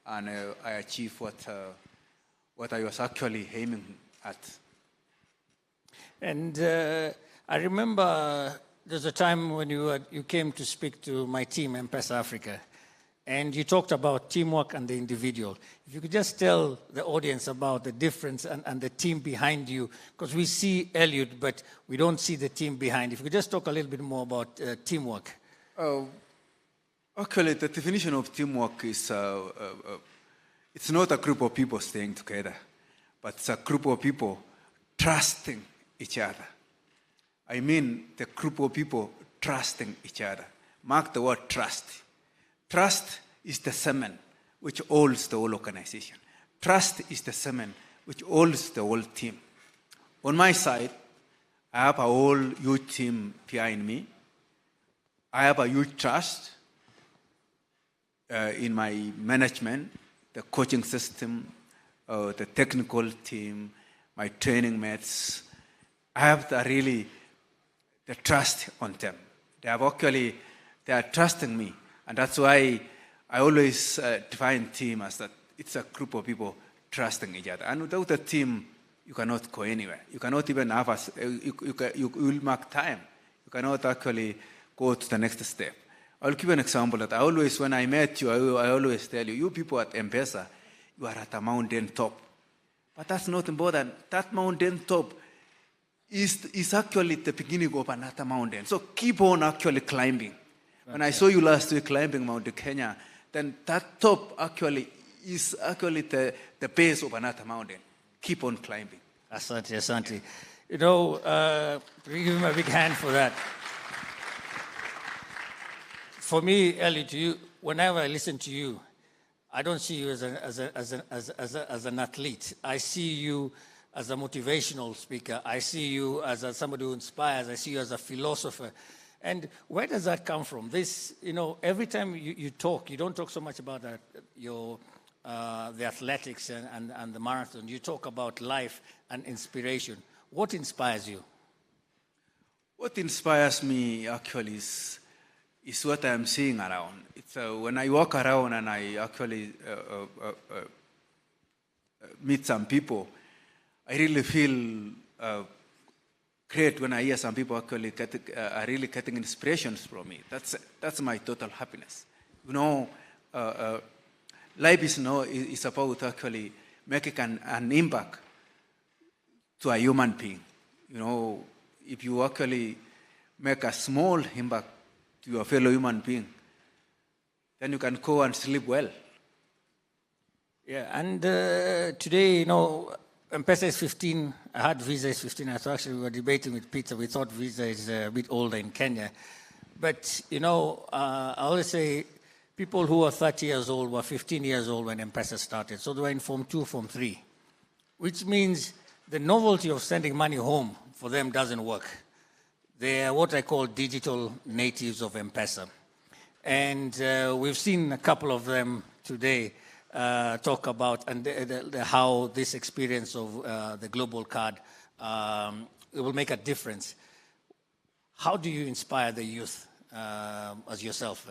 and I achieved what I was actually aiming at. And I remember there's a time when you came to speak to my team, M-PESA Africa, and you talked about teamwork and the individual. If you could just tell the audience about the difference and the team behind you, because we see Elliot, but we don't see the team behind. If you could just talk a little bit more about teamwork. Actually, the definition of teamwork is it's not a group of people staying together, but it's a group of people trusting each other. I mean the group of people trusting each other. Mark the word trust. Trust is the cement which holds the whole organization. Trust is the cement which holds the whole team. On my side, I have a whole huge team behind me. I have a huge trust in my management, the coaching system, the technical team, my training mates. I have the trust on them. They are trusting me. And that's why I always define team as that it's a group of people trusting each other. And without a team, you cannot go anywhere. You cannot even have you will mark time. You cannot actually go to the next step. I'll give you an example that when I met you, I always tell you, you people at M-PESA, you are at a mountain top. But that's not important. That mountain top is actually the beginning of another mountain. So keep on actually climbing. When I saw you last week climbing Mount Kenya, then that top actually is the base of another mountain. Keep on climbing. Asante, asante. You know, we give him a big hand for that. For me, Elliot, whenever I listen to you, I don't see you as an athlete. I see you as a motivational speaker. I see you as somebody who inspires. I see you as a philosopher. And where does that come from? This, you know, every time you talk, you don't talk so much about the athletics and the marathon. You talk about life and inspiration. What inspires you? What inspires me actually is what I'm seeing around. It's when I walk around and I actually meet some people, I really feel great when I hear some people actually are really getting inspirations from me. That's my total happiness. You know, life is about actually making an impact to a human being. You know, if you actually make a small impact to your fellow human being, then you can go and sleep well. Yeah, and today, you know, M-PESA is 15. I heard Visa is 15. So actually, we were debating with Peter. We thought Visa is a bit older in Kenya. But, you know, I always say people who are 30 years old were 15 years old when M-PESA started. So they were in Form 2, Form 3, which means the novelty of sending money home for them doesn't work. They are what I call digital natives of M-PESA. And we've seen a couple of them today talk about how this experience of the global card it will make a difference. How do you inspire the youth as yourself?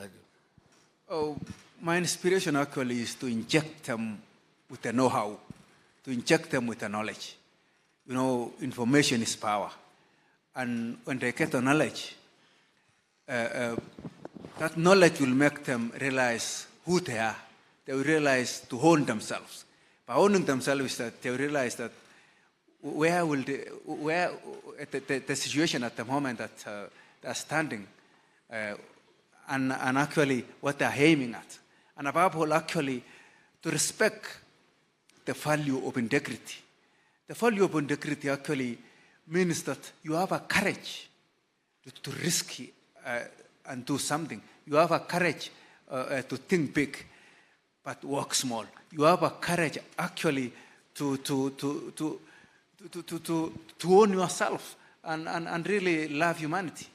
Oh, my inspiration actually is to inject them with the know-how, to inject them with the knowledge. You know, information is power. And when they get the knowledge, that knowledge will make them realize who they are. They will realize to own themselves. By owning themselves, that they will realize that the situation at the moment that they're standing, and actually what they're aiming at. And above all, actually, to respect the value of integrity. The value of integrity actually means that you have a courage to risk and do something. You have a courage to think big, but work small. You have a courage actually to own yourself and really love humanity.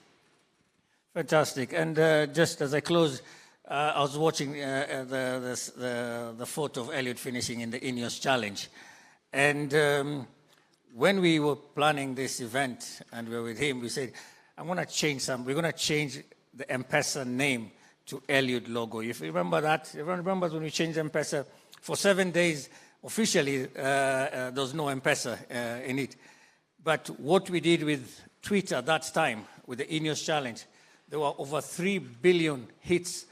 Fantastic. And just as I close, I was watching the photo of Elliot finishing in the Ineos Challenge. And when we were planning this event and we were with him, we said, I'm going to change something. We're going to change the M-PESA name to Elliot logo. If you remember that, everyone remembers when we changed M-PESA for 7 days, officially there was no M-PESA in it. But what we did with Twitter at that time, with the Ineos Challenge, there were over 3 billion hits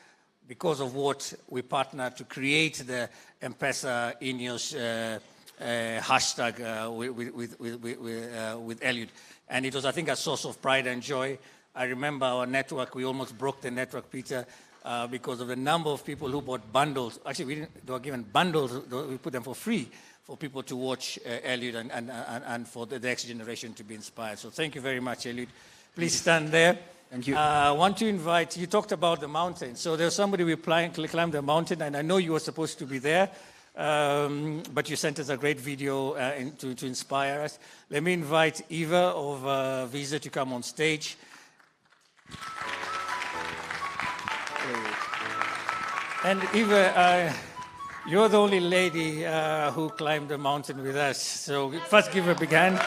because of what we partnered to create the M-PESA Ineos hashtag with Elliot. And it was, I think, a source of pride and joy. I remember our network, we almost broke the network, Peter, because of the number of people who bought bundles. Actually, they were given bundles, we put them for free for people to watch Elliot and for the next generation to be inspired. So thank you very much, Elliot. Please stand there. Thank you. I want to invite, you talked about the mountain. So there's somebody we climbed the mountain, and I know you were supposed to be there, but you sent us a great video to inspire us. Let me invite Eva of Visa to come on stage. And Eva, you're the only lady who climbed the mountain with us. So first give her a big hand.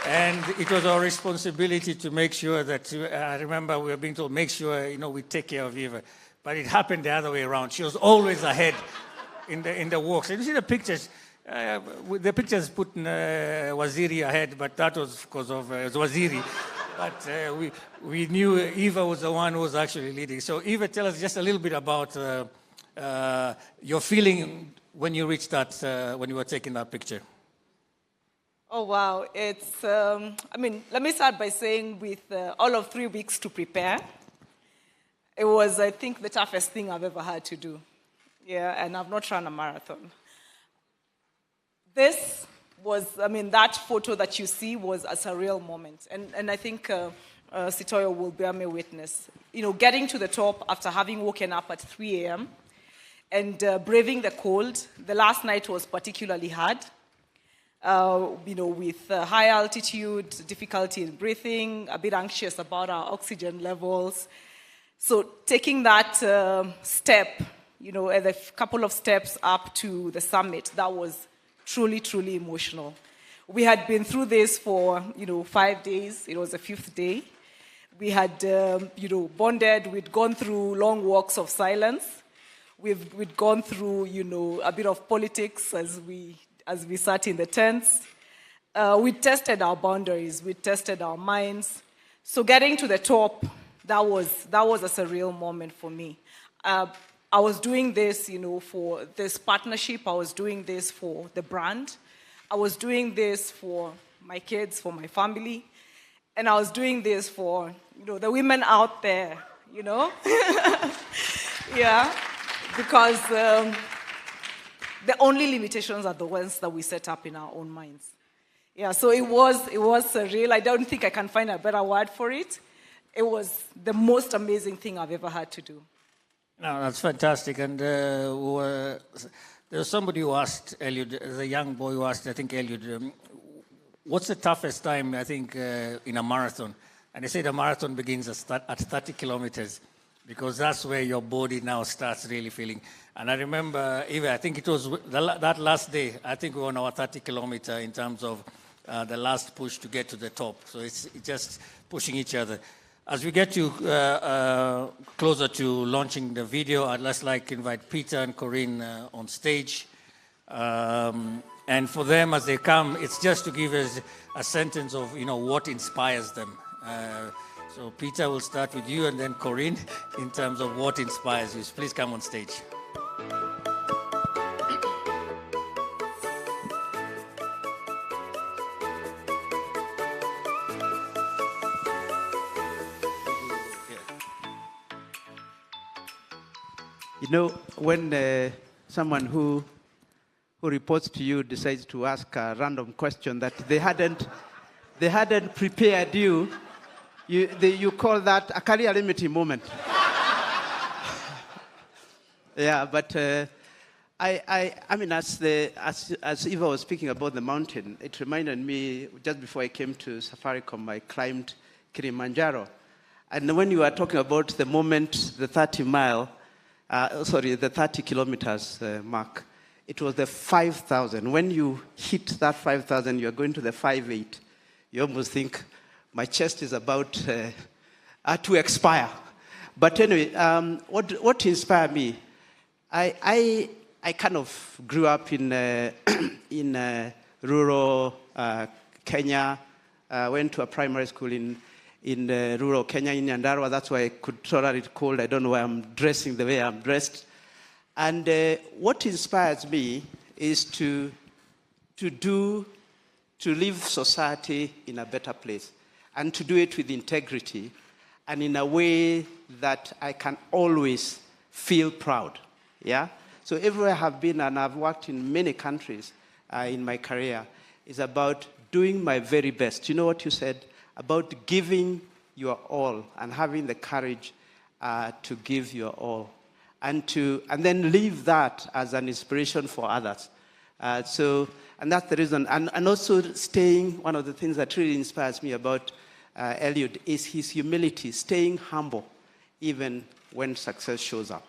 And it was our responsibility to make sure that, I remember we were being told, make sure, we take care of Eva. But it happened the other way around. She was always ahead in the walks. And you see the pictures, put Waziri ahead, but that was because of Waziri. But we knew Eva was the one who was actually leading. So Eva, tell us just a little bit about your feeling when you reached that, when you were taking that picture. Oh, wow. It's, let me start by saying with all of 3 weeks to prepare, it was, I think, the toughest thing I've ever had to do. Yeah, and I've not run a marathon. This was, that photo that you see was a surreal moment. And I think Sitoyo will bear me witness. Getting to the top after having woken up at 3 a.m. and braving the cold. The last night was particularly hard. With high altitude, difficulty in breathing, a bit anxious about our oxygen levels. So taking that step, a couple of steps up to the summit, that was truly, truly emotional. We had been through this for, 5 days. It was the 5th day. We had, bonded. We'd gone through long walks of silence. We'd gone through, a bit of politics as we sat in the tents. We tested our boundaries. We tested our minds. So getting to the top, that was a surreal moment for me. I was doing this, for this partnership. I was doing this for the brand. I was doing this for my kids, for my family. And I was doing this for, the women out there, Yeah, because the only limitations are the ones that we set up in our own minds. Yeah, so it was surreal. I don't think I can find a better word for it. It was the most amazing thing I've ever had to do. No, that's fantastic. And the There was somebody who asked Eliud, there's a young boy who asked, I think, Eliud, what's the toughest time, I think, in a marathon? And they said a marathon begins at 30 kilometers because that's where your body now starts really feeling. And I remember, even I think it was that last day, I think we were on our 30 kilometer in terms of the last push to get to the top. So it's just pushing each other. As we get to closer to launching the video, I'd just like to invite Peter and Corinne on stage. And for them, as they come, it's just to give us a sentence of, what inspires them. So Peter, will start with you, and then Corinne, in terms of what inspires you. Please come on stage. When someone who reports to you decides to ask a random question that they hadn't prepared you call that a career limiting moment. Yeah, but I mean, as Eva was speaking about the mountain, it reminded me, just before I came to Safaricom, I climbed Kilimanjaro. And when you were talking about the moment, the 30 kilometers mark, it was the 5,000. When you hit that 5,000, you're going to the 5.8. You almost think, my chest is about to expire. But anyway, what inspired me, I kind of grew up in rural Kenya. Went to a primary school in rural Kenya, in Nyandarua. That's why I could tolerate it cold. I don't know why I'm dressing the way I'm dressed. And what inspires me is to live society in a better place, and to do it with integrity and in a way that I can always feel proud. Yeah? So everywhere I have been, and I've worked in many countries in my career, is about doing my very best. You know what you said? About giving your all and having the courage to give your all. And then leave that as an inspiration for others. And that's the reason. And also staying, one of the things that really inspires me about Eliud is his humility, staying humble, even when success shows up.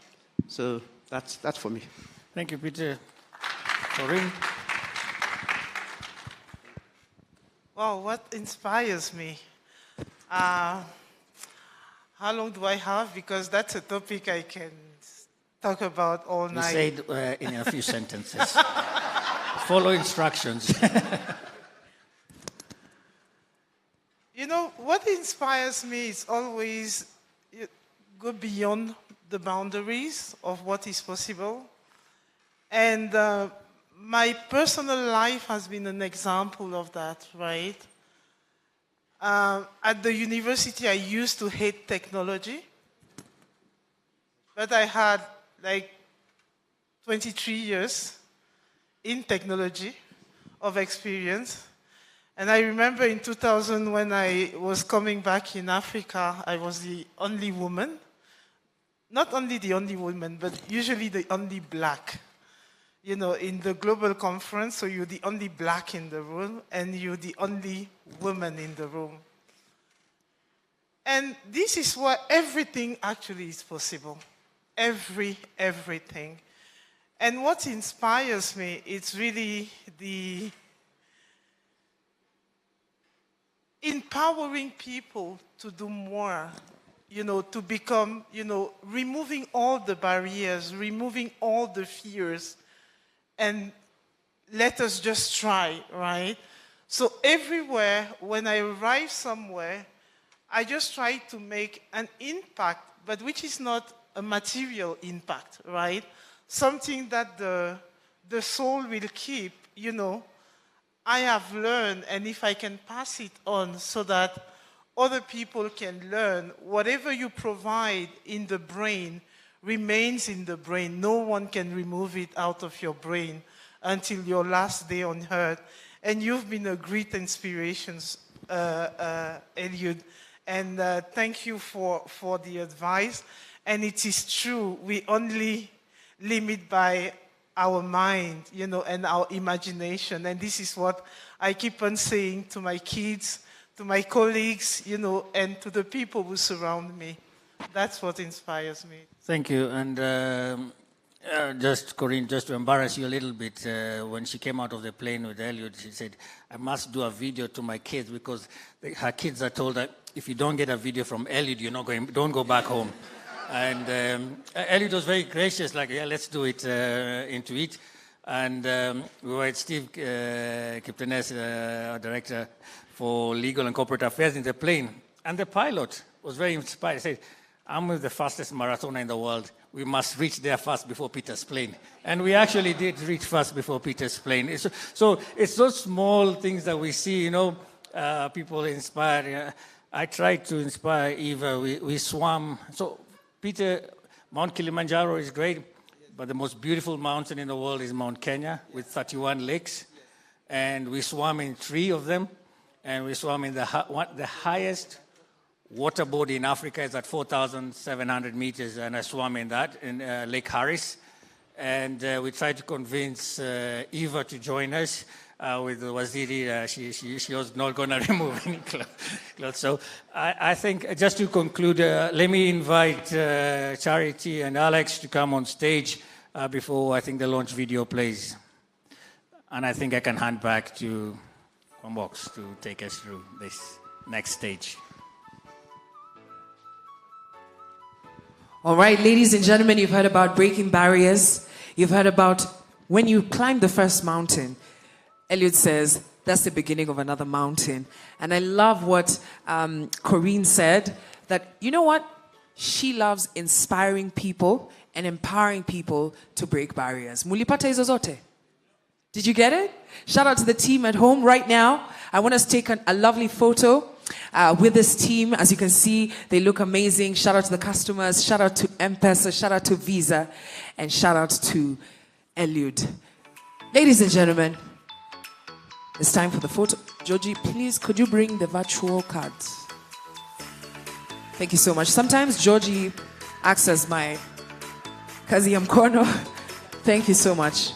So that's for me. Thank you, Peter. Corinne? Wow, what inspires me? How long do I have? Because that's a topic I can talk about all night. Say it in a few sentences. Follow instructions. What inspires me is always go beyond the boundaries of what is possible. And my personal life has been an example of that, right? At the university, I used to hate technology. But I had 23 years in technology of experience. And I remember in 2000 when I was coming back in Africa, I was the only woman. Not only the only woman, but usually the only black. In the global conference, so you're the only black in the room, and you're the only woman in the room. And this is where everything actually is possible. Everything. And what inspires me, it's really the empowering people to do more, to become, removing all the barriers, removing all the fears, and let us just try, right? So everywhere, when I arrive somewhere, I just try to make an impact, but which is not a material impact, right? Something that the soul will keep, I have learned, and if I can pass it on so that other people can learn, whatever you provide in the brain remains in the brain. No one can remove it out of your brain until your last day on earth. And you've been a great inspiration, Eliud. And thank you for the advice. And it is true, we only limit by our mind, and our imagination. And this is what I keep on saying to my kids, to my colleagues, and to the people who surround me. That's what inspires me. Thank you. And just, Corinne, just to embarrass you a little bit, when she came out of the plane with Eliud, she said, I must do a video to my kids because her kids are told that if you don't get a video from Eliud, don't go back home. And Eliud was very gracious, like, yeah, let's do it into it. And we were at Steve Kiptenes, our director for legal and corporate affairs, in the plane. And the pilot was very inspired. He said, I'm with the fastest marathoner in the world. We must reach there first before Peter's plane. And we actually did reach first before Peter's plane. So it's those small things that we see, people inspired. I tried to inspire Eva. We swam. So Peter, Mount Kilimanjaro is great, but the most beautiful mountain in the world is Mount Kenya with 31 lakes. And we swam in 3 of them. And we swam in the highest water body in Africa is at 4,700 meters, and I swam in that, in Lake Harris. And we tried to convince Eva to join us with the Waziri. She was not going to remove any clothes. So I think, just to conclude, let me invite Charity and Alex to come on stage before I think the launch video plays. And I think I can hand back to Kwambox to take us through this next stage. All right, ladies and gentlemen, you've heard about breaking barriers. You've heard about when you climb the first mountain. Eliud says, that's the beginning of another mountain. And I love what Corinne said, that, you know what? She loves inspiring people and empowering people to break barriers. Mulipata hizo zote? Did you get it? Shout out to the team at home right now. I want us to take a lovely photo with this team. As you can see, they look amazing. Shout out to the customers. Shout out to M-PESA. Shout out to Visa. And shout out to Eliud. Ladies and gentlemen, it's time for the photo. Georgie, please, could you bring the virtual cards? Thank you so much. Sometimes Georgie acts as my kazi ya mkono. Thank you so much.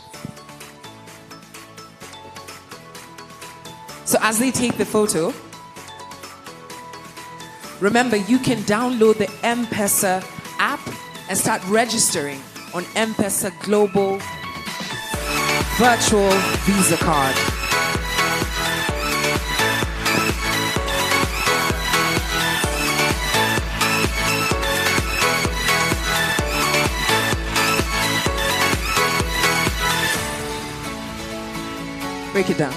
So as they take the photo, remember, you can download the M-PESA app and start registering on M-PESA Global Virtual Visa Card. Break it down.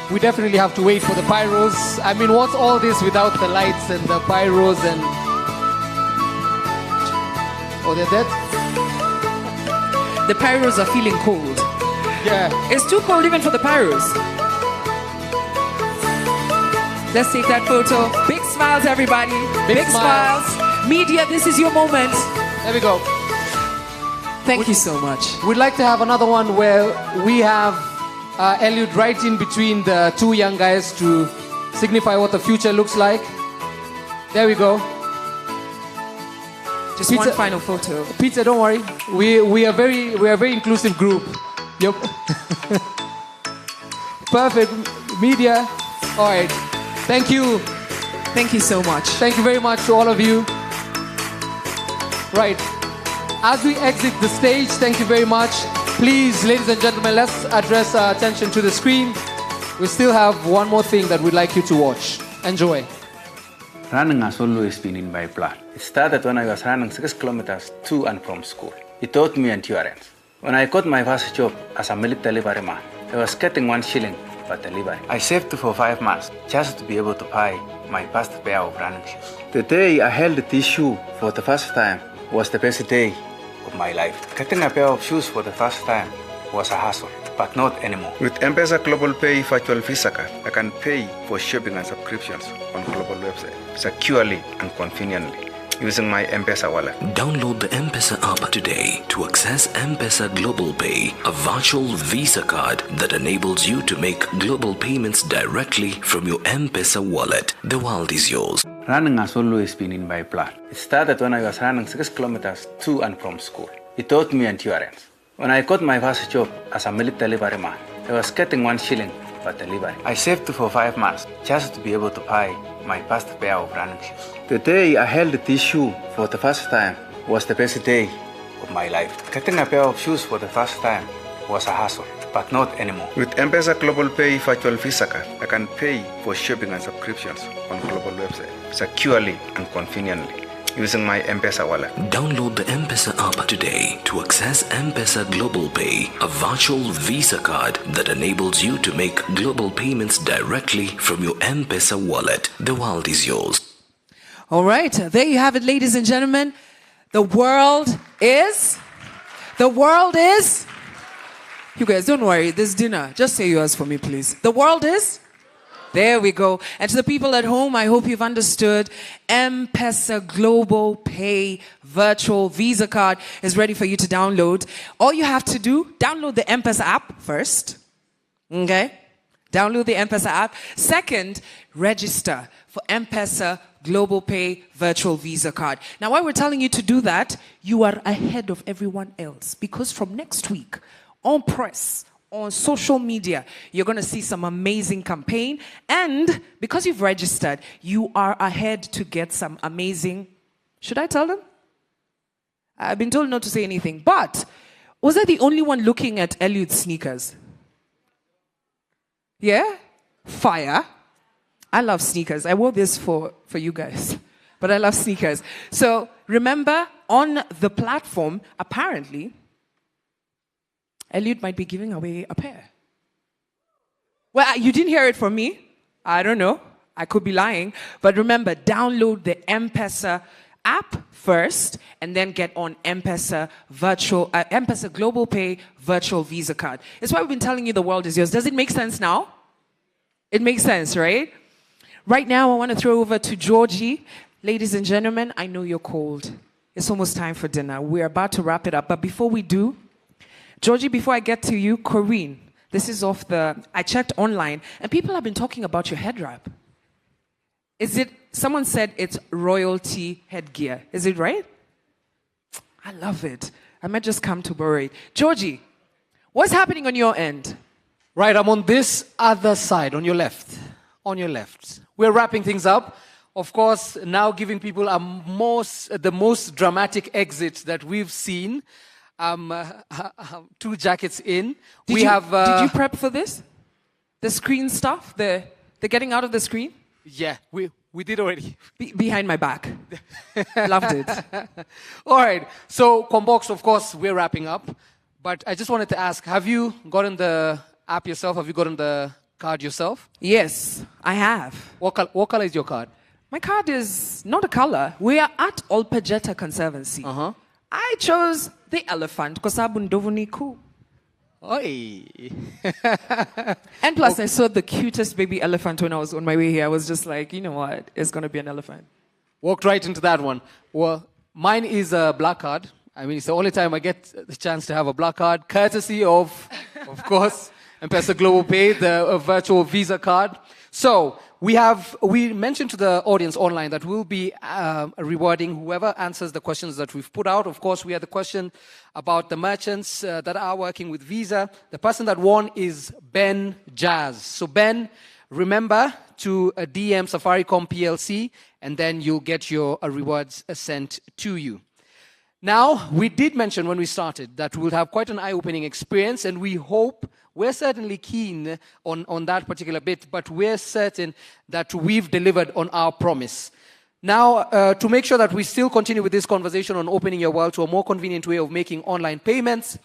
We definitely have to wait for the pyros. I mean, what's all this without the lights and the pyros and... Oh, they're dead? The pyros are feeling cold. Yeah. It's too cold even for the pyros. Let's take that photo. Big smiles, everybody. Big smiles. Media, this is your moment. There we go. Thank you so much. We'd like to have another one where we have Eliud right in between the 2 young guys to signify what the future looks like. There we go. Just one final photo. Peter, don't worry. We are a very inclusive group. Yep. Perfect. Media. All right. Thank you. Thank you so much. Thank you very much to all of you. Right. As we exit the stage, thank you very much. Please, ladies and gentlemen, let's address our attention to the screen. We still have one more thing that we'd like you to watch. Enjoy. Running has always been in my blood. It started when I was running 6 kilometers to and from school. It taught me endurance. When I got my first job as a milk delivery man, I was getting 1 shilling per delivery. I saved for 5 months just to be able to buy my first pair of running shoes. The day I held this shoe for the first time was the best day of my life. Getting a pair of shoes for the first time was a hassle, but not anymore. With M-PESA Global Pay Virtual Visa Card, I can pay for shopping and subscriptions on global website securely and conveniently using my M-PESA wallet. Download the M-PESA app today to access M-PESA Global Pay, a virtual Visa card that enables you to make global payments directly from your M-PESA wallet. The world is yours. Running has always been in my blood. It started when I was running 6 kilometers to and from school. It taught me endurance. When I got my first job as a military delivery man, I was getting 1 shilling per delivery. I saved for 5 months just to be able to buy my first pair of running shoes. The day I held this shoe for the first time was the best day of my life. Getting a pair of shoes for the first time was a hassle, but not anymore. With M-PESA Global Pay Virtual Visa Card, I can pay for shopping and subscriptions on global websites securely and conveniently using my M-PESA wallet. Download the M-PESA app today to access M-PESA Global Pay, a virtual Visa card that enables you to make global payments directly from your M-PESA wallet. The world is yours. All right, there you have it, ladies and gentlemen. The world is... You guys, don't worry, this dinner, just say yours for me, please. The world is... There we go. And to the people at home, I hope you've understood. M-PESA Global Pay Virtual Visa Card is ready for you to download. All you have to do, download the M-PESA app first. Okay? Download the M-PESA app. Second, register for M-PESA Global Pay Virtual Visa Card. Now, why we're telling you to do that, you are ahead of everyone else. Because from next week, Empress, on social media, you're going to see some amazing campaign. And because you've registered, you are ahead to get some amazing... Should I tell them? I've been told not to say anything. But was I the only one looking at Eliud's sneakers? Yeah? Fire. I love sneakers. I wore this for you guys. But I love sneakers. So remember, on the platform, apparently... Eliud might be giving away a pair. Well, you didn't hear it from me. I don't know. I could be lying. But remember, download the M-PESA app first and then get on M-PESA M-PESA Global Pay Virtual Visa Card. It's why we've been telling you the world is yours. Does it make sense now? It makes sense, right? Right now, I want to throw over to Georgie. Ladies and gentlemen, I know you're cold. It's almost time for dinner. We're about to wrap it up. But before we do, Georgie, before I get to you, Corinne, this is I checked online, and people have been talking about your head wrap. Someone said it's royalty headgear. Is it right? I love it. I might just come to borrow it. Georgie, what's happening on your end? Right, I'm on this other side, on your left. On your left. We're wrapping things up. Of course, now giving people the most dramatic exit that we've seen. 2 jackets in. Did you prep for this? The screen stuff? The getting out of the screen? Yeah, we did already. Behind my back. Loved it. All right. So, Combox, of course, we're wrapping up. But I just wanted to ask, have you gotten the app yourself? Have you gotten the card yourself? Yes, I have. What color is your card? My card is not a color. We are at Olpejeta Conservancy. I chose the elephant because Abundovuni cool. Oi. And plus, I saw the cutest baby elephant when I was on my way here. I was just like, you know what? It's going to be an elephant. Walked right into that one. Well, mine is a black card. I mean, it's the only time I get the chance to have a black card, courtesy of course, M-PESA Global Pay, the virtual Visa card. So we mentioned to the audience online that we'll be rewarding whoever answers the questions that we've put out. Of course, we had the question about the merchants that are working with Visa. The person that won is Ben Jazz. So Ben, remember to DM Safaricom PLC, and then you'll get your rewards sent to you. Now, we did mention when we started that we'll have quite an eye-opening experience, and we're certainly keen on that particular bit, but we're certain that we've delivered on our promise. Now, to make sure that we still continue with this conversation on opening your world to a more convenient way of making online payments,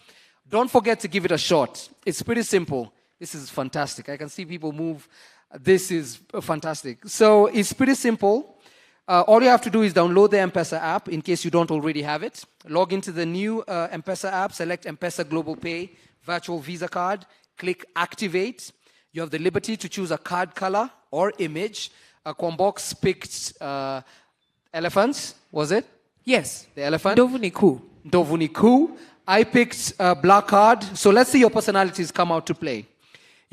don't forget to give it a shot. It's pretty simple. This is fantastic. I can see people move. This is fantastic. So it's pretty simple. All you have to do is download the M-PESA app in case you don't already have it. Log into the new M-PESA app, select M-PESA Global Pay Virtual Visa Card, click Activate. You have the liberty to choose a card color or image. Combox picked elephants, was it? Yes. The elephant. Dovuniku. I picked black card. So let's see your personalities come out to play.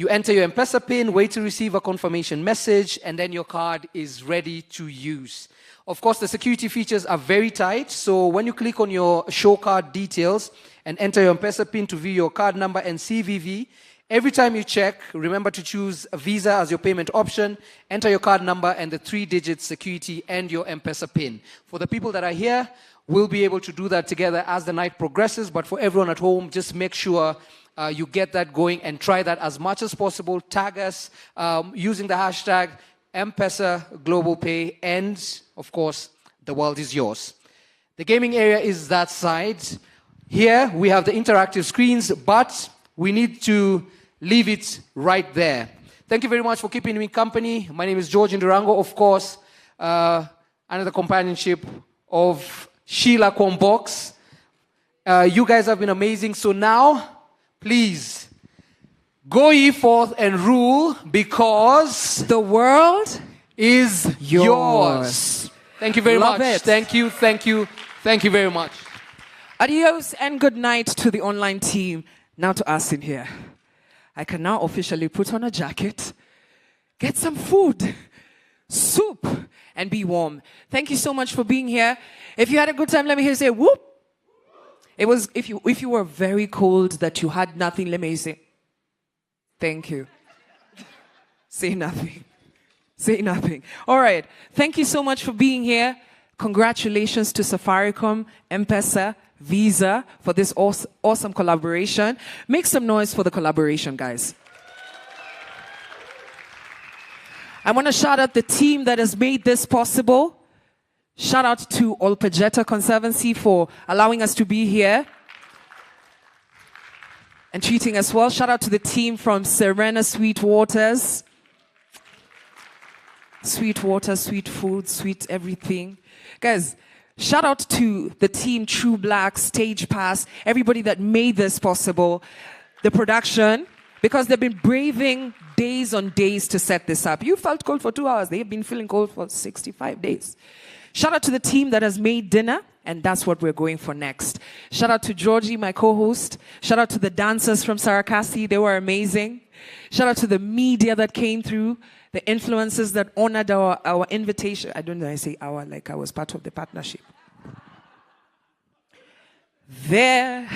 You enter your M-PESA PIN, wait to receive a confirmation message, and then your card is ready to use. Of course, the security features are very tight, so when you click on your show card details and enter your M-PESA PIN to view your card number and CVV, every time you check, remember to choose a Visa as your payment option, enter your card number and the 3-digit security and your M-PESA PIN. For the people that are here, we'll be able to do that together as the night progresses, but for everyone at home, just make sure you get that going and try that as much as possible. Tag us using the hashtag M-PESA Global Pay, and of course, the world is yours. The gaming area is that side. Here, we have the interactive screens, but we need to leave it right there. Thank you very much for keeping me company. My name is George Indurango, of course, under the companionship of Sheila Kwombox. You guys have been amazing. So now, please, go ye forth and rule, because the world is yours. Thank you very Love much. it. Thank you, thank you, thank you very much. Adios and good night to the online team. Now to us in here. I can now officially put on a jacket, get some food, soup, and be warm. Thank you so much for being here. If you had a good time, let me hear you say whoop. It was, if you were very cold that you had nothing, let me hear you say thank you. Say nothing. Say nothing. All right. Thank you so much for being here. Congratulations to Safaricom, M-PESA, Visa for this awesome collaboration. Make some noise for the collaboration, guys. I want to shout out the team that has made this possible. Shout out to Olpejeta Conservancy for allowing us to be here and treating us well. Shout out to the team from Serena Sweet Waters. Sweet water, sweet food, sweet everything. Guys, shout out to the team True Black, Stage Pass, everybody that made this possible. The production, because they've been braving days on days to set this up. You felt cold for 2 hours. They've been feeling cold for 65 days. Shout out to the team that has made dinner, and that's what we're going for next. Shout out to Georgie, my co-host. Shout out to the dancers from Sarakasi. They were amazing. Shout out to the media that came through, the influencers that honored our invitation. I don't know, I say our like I was part of the partnership. Their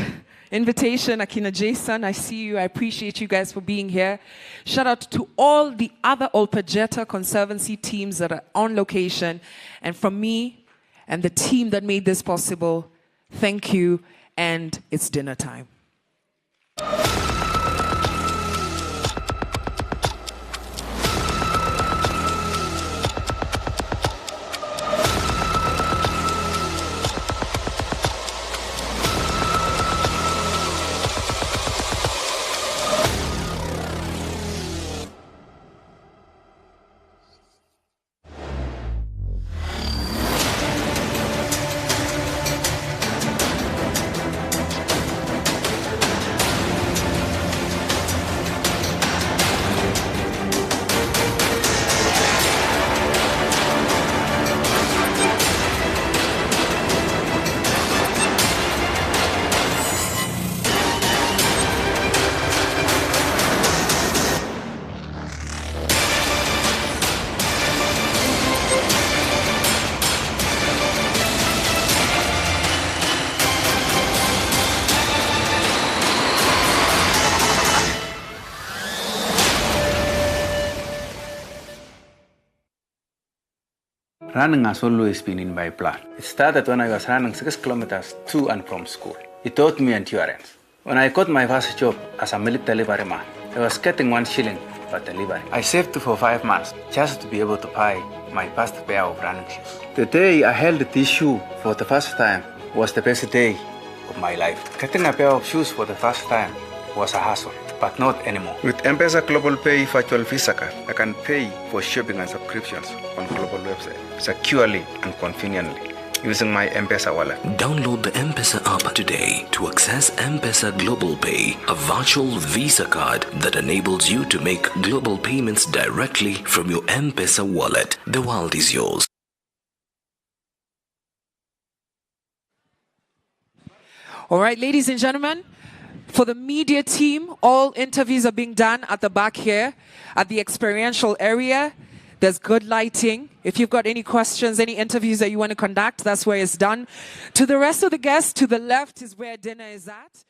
invitation, Akina Jason, I see you. I appreciate you guys for being here. Shout out to all the other Olpejeta Conservancy teams that are on location. And from me and the team that made this possible, thank you. And it's dinner time. Running has always been in my blood. It started when I was running 6 kilometers to and from school. It taught me endurance. When I got my first job as a milk delivery man, I was getting 1 shilling per delivery. I saved for 5 months just to be able to buy my first pair of running shoes. The day I held this shoe for the first time was the best day of my life. Getting a pair of shoes for the first time was a hassle, but not anymore. With M-PESA Global Pay Virtual Visa Card, I can pay for shopping and subscriptions on global websites securely and conveniently using my M-PESA wallet. Download the M-PESA app today to access M-PESA Global Pay, a virtual Visa card that enables you to make global payments directly from your M-PESA wallet. The world is yours. All right, ladies and gentlemen, For the media team, all interviews are being done at the back here, at the experiential area. There's good lighting. If you've got any questions, any interviews that you want to conduct, that's where it's done. To the rest of the guests, to the left is where dinner is at.